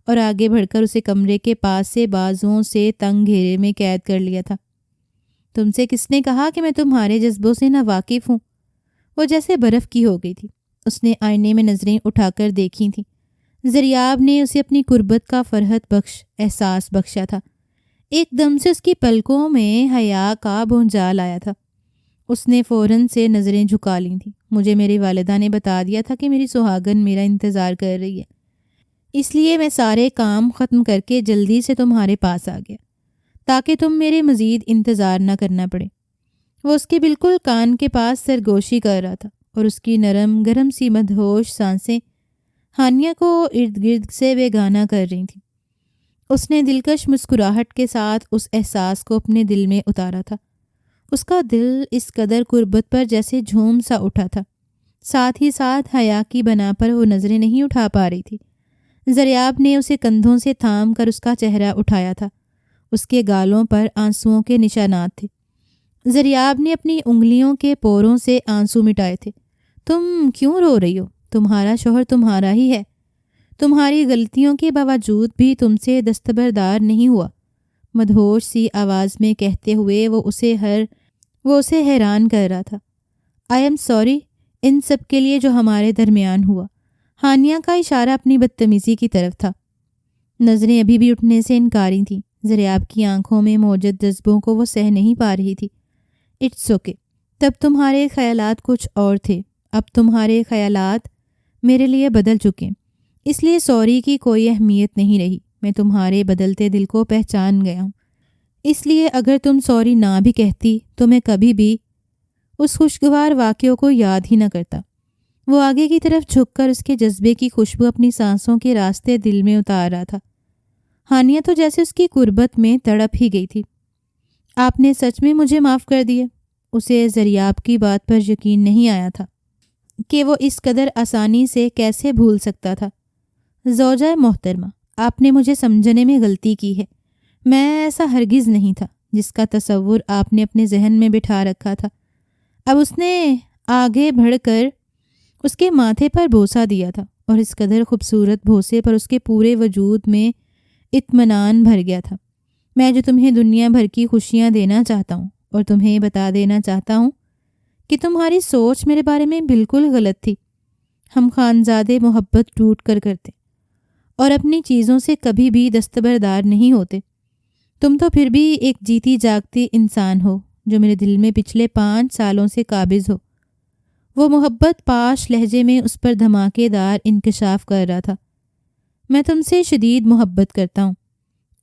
[SPEAKER 1] اور آگے بڑھ کر اسے کمرے کے پاس سے بازوؤں سے تنگ گھیرے میں قید کر لیا تھا۔ تم سے کس نے کہا کہ میں تمہارے جذبوں سے نا واقف ہوں؟ وہ جیسے برف کی ہو گئی تھی۔ اس نے آئینے میں نظریں اٹھا کر دیکھی تھیں۔ ذریعہ نے اسے اپنی قربت کا فرحت بخش احساس بخشا تھا۔ ایک دم سے اس کی پلکوں میں حیا کا بھونچال آیا تھا۔ اس نے فوراً سے نظریں جھکا لی تھیں۔ مجھے میری والدہ نے بتا دیا تھا کہ میری سہاگن میرا انتظار کر رہی ہے، اس لیے میں سارے کام ختم کر کے جلدی سے تمہارے پاس آ گیا تاکہ تم میرے مزید انتظار نہ کرنا پڑے۔ وہ اس کے بالکل کان کے پاس سرگوشی کر رہا تھا اور اس کی نرم گرم سی مدہوش سانسیں ہانیہ کو ارد گرد سے بیگانہ کر رہی تھیں۔ اس نے دلکش مسکراہٹ کے ساتھ اس احساس کو اپنے دل میں اتارا تھا۔ اس کا دل اس قدر قربت پر جیسے جھوم سا اٹھا تھا، ساتھ ہی ساتھ حیا کی بنا پر وہ نظریں نہیں اٹھا پا رہی تھی۔ ذریعہ نے اسے کندھوں سے تھام کر اس کا چہرہ اٹھایا تھا۔ اس کے گالوں پر آنسوؤں کے نشانات تھے۔ ذریعہ نے اپنی انگلیوں کے پوروں سے آنسو مٹائے تھے۔ تم کیوں رو رہی ہو؟ تمہارا شوہر تمہارا ہی ہے۔ تمہاری غلطیوں کے باوجود بھی تم سے دستبردار نہیں ہوا، مدہوش سی آواز میں کہتے ہوئے وہ اسے حیران کر رہا تھا۔ آئی ایم سوری ان سب کے لیے جو ہمارے درمیان ہوا۔ ہانیہ کا اشارہ اپنی بدتمیزی کی طرف تھا۔ نظریں ابھی بھی اٹھنے سے انکاری تھیں۔ ذریعہ کی آنکھوں میں موجود جذبوں کو وہ سہ نہیں پا رہی تھی۔ اٹس اوکے، تب تمہارے خیالات کچھ اور تھے، اب تمہارے خیالات میرے لیے بدل چکے، اس لیے سوری کی کوئی اہمیت نہیں رہی۔ میں تمہارے بدلتے دل کو پہچان گیا ہوں، اس لیے اگر تم سوری نہ بھی کہتی تو میں کبھی بھی اس خوشگوار واقعوں کو یاد ہی نہ کرتا۔ وہ آگے کی طرف جھک کر اس کے جذبے کی خوشبو اپنی سانسوں کے راستے دل میں اتار رہا تھا۔ ہانیہ تو جیسے اس کی قربت میں تڑپ ہی گئی تھی۔ آپ نے سچ میں مجھے معاف کر دیے؟ اسے ذریعہ کی بات پر یقین نہیں آیا تھا کہ وہ اس قدر آسانی سے کیسے بھول سکتا تھا۔ زوجہ محترمہ، آپ نے مجھے سمجھنے میں غلطی کی ہے۔ میں ایسا ہرگز نہیں تھا جس کا تصور آپ نے اپنے ذہن میں بٹھا رکھا تھا۔ اب اس نے آگے بڑھ کر اس کے ماتھے پر بوسہ دیا تھا اور اس قدر خوبصورت بوسے پر اس کے پورے وجود میں اطمینان بھر گیا تھا۔ میں جو تمہیں دنیا بھر کی خوشیاں دینا چاہتا ہوں اور تمہیں بتا دینا چاہتا ہوں کہ تمہاری سوچ میرے بارے میں بالکل غلط تھی۔ ہم خانزادے محبت ٹوٹ کر کرتے اور اپنی چیزوں سے کبھی بھی دستبردار نہیں ہوتے۔ تم تو پھر بھی ایک جیتی جاگتی انسان ہو جو میرے دل میں پچھلے 5 سالوں سے قابض ہو۔ وہ محبت پاش لہجے میں اس پر دھماکے دار انکشاف کر رہا تھا۔ میں تم سے شدید محبت کرتا ہوں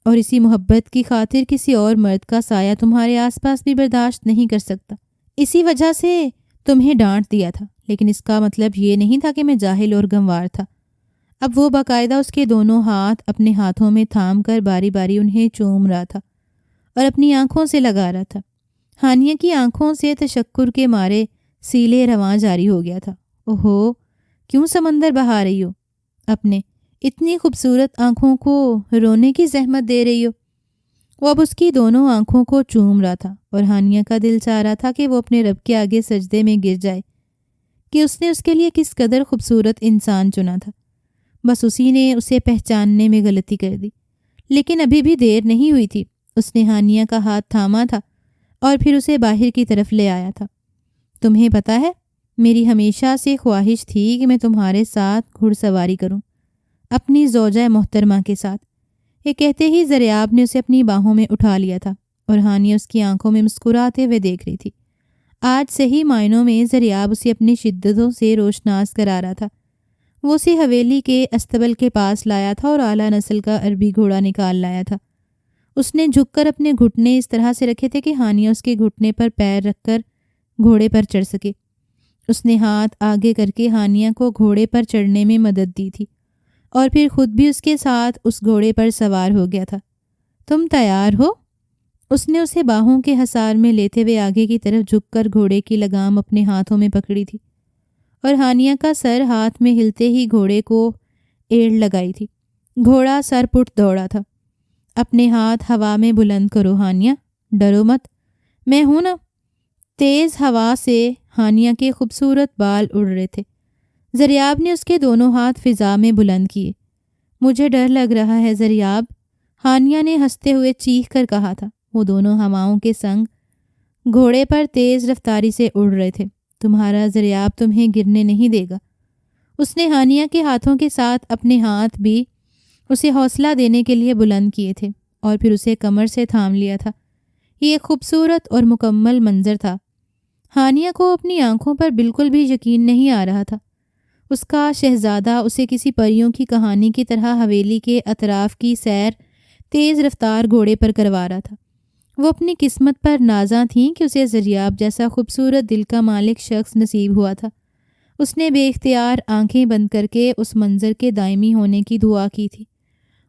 [SPEAKER 1] اور اسی محبت کی خاطر کسی اور مرد کا سایہ تمہارے آس پاس بھی برداشت نہیں کر سکتا۔ اسی وجہ سے تمہیں ڈانٹ دیا تھا، لیکن اس کا مطلب یہ نہیں تھا کہ میں جاہل اور گنوار تھا۔ اب وہ باقاعدہ اس کے دونوں ہاتھ اپنے ہاتھوں میں تھام کر باری باری انہیں چوم رہا تھا اور اپنی آنکھوں سے لگا رہا تھا۔ ہانیہ کی آنکھوں سے تشکر کے مارے سیلے رواں جاری ہو گیا تھا۔ اوہو، کیوں سمندر بہا رہی ہو؟ اپنے اتنی خوبصورت آنکھوں کو رونے کی زحمت دے رہی ہو؟ وہ اب اس کی دونوں آنکھوں کو چوم رہا تھا اور ہانیہ کا دل چاہ رہا تھا کہ وہ اپنے رب کے آگے سجدے میں گر جائے کہ اس نے اس کے لیے کس قدر خوبصورت انسان چنا تھا۔ بس اسی نے اسے پہچاننے میں غلطی کر دی۔ لیکن ابھی بھی دیر نہیں ہوئی تھی۔ اس نے ہانیہ کا ہاتھ تھاما تھا اور پھر اسے باہر کی طرف لے آیا تھا۔ تمہیں پتہ ہے، میری ہمیشہ سے خواہش تھی کہ میں تمہارے ساتھ گھڑ سواری کروں، اپنی زوجہ محترمہ کے ساتھ۔ یہ کہتے ہی زریاب نے اسے اپنی باہوں میں اٹھا لیا تھا اور ہانیہ اس کی آنکھوں میں مسکراتے ہوئے دیکھ رہی تھی۔ آج صحیح معنوں میں زریاب اسے اپنی شدتوں سے روشناس کرا رہا تھا۔ وہ اسے حویلی کے استبل کے پاس لایا تھا اور اعلیٰ نسل کا عربی گھوڑا نکال لایا تھا۔ اس نے جھک کر اپنے گھٹنے اس طرح سے رکھے تھے کہ ہانیہ اس کے گھٹنے پر پیر رکھ کر گھوڑے پر چڑھ سکے۔ اس نے ہاتھ آگے کر کے ہانیہ کو گھوڑے پر چڑھنے میں مدد دی تھی اور پھر خود بھی اس کے ساتھ اس گھوڑے پر سوار ہو گیا تھا۔ تم تیار ہو؟ اس نے اسے باہوں کے حصار میں لیتے ہوئے آگے کی طرف جھک کر گھوڑے کی لگام اپنے ہاتھوں میں پکڑی تھی اور ہانیہ کا سر ہاتھ میں ہلتے ہی گھوڑے کو ایڑ لگائی تھی۔ گھوڑا سر پٹ دوڑا تھا۔ اپنے ہاتھ ہوا میں بلند کرو ہانیہ، ڈرو مت، میں ہوں نا۔ تیز ہوا سے ہانیہ کے خوبصورت بال اڑ رہے تھے۔ زریاب نے اس کے دونوں ہاتھ فضا میں بلند کیے۔ مجھے ڈر لگ رہا ہے زریاب، ہانیہ نے ہنستے ہوئے چیخ کر کہا تھا۔ وہ دونوں ہواؤں کے سنگ گھوڑے پر تیز رفتاری سے اڑ رہے تھے۔ تمہارا زریاب تمہیں گرنے نہیں دے گا۔ اس نے ہانیہ کے ہاتھوں کے ساتھ اپنے ہاتھ بھی اسے حوصلہ دینے کے لیے بلند کیے تھے اور پھر اسے کمر سے تھام لیا تھا۔ یہ ایک خوبصورت اور مکمل منظر تھا۔ ہانیہ کو اپنی آنکھوں پر بالکل بھی یقین نہیں آ رہا تھا۔ اس کا شہزادہ اسے کسی پریوں کی کہانی کی طرح حویلی کے اطراف کی سیر تیز رفتار گھوڑے پر کروا رہا تھا۔ وہ اپنی قسمت پر نازاں تھیں کہ اسے زریاب جیسا خوبصورت دل کا مالک شخص نصیب ہوا تھا۔ اس نے بے اختیار آنکھیں بند کر کے اس منظر کے دائمی ہونے کی دعا کی تھی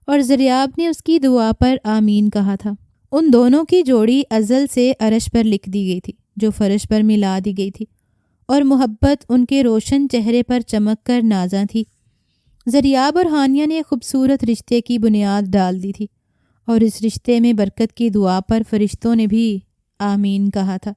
[SPEAKER 1] اور زریاب نے اس کی دعا پر آمین کہا تھا۔ ان دونوں کی جوڑی ازل سے عرش پر لکھ دی گئی تھی، جو فرش پر ملا دی گئی تھی، اور محبت ان کے روشن چہرے پر چمک کر نازاں تھی۔ زریاب اور ہانیہ نے خوبصورت رشتے کی بنیاد ڈال دی تھی اور اس رشتے میں برکت کی دعا پر فرشتوں نے بھی آمین کہا تھا۔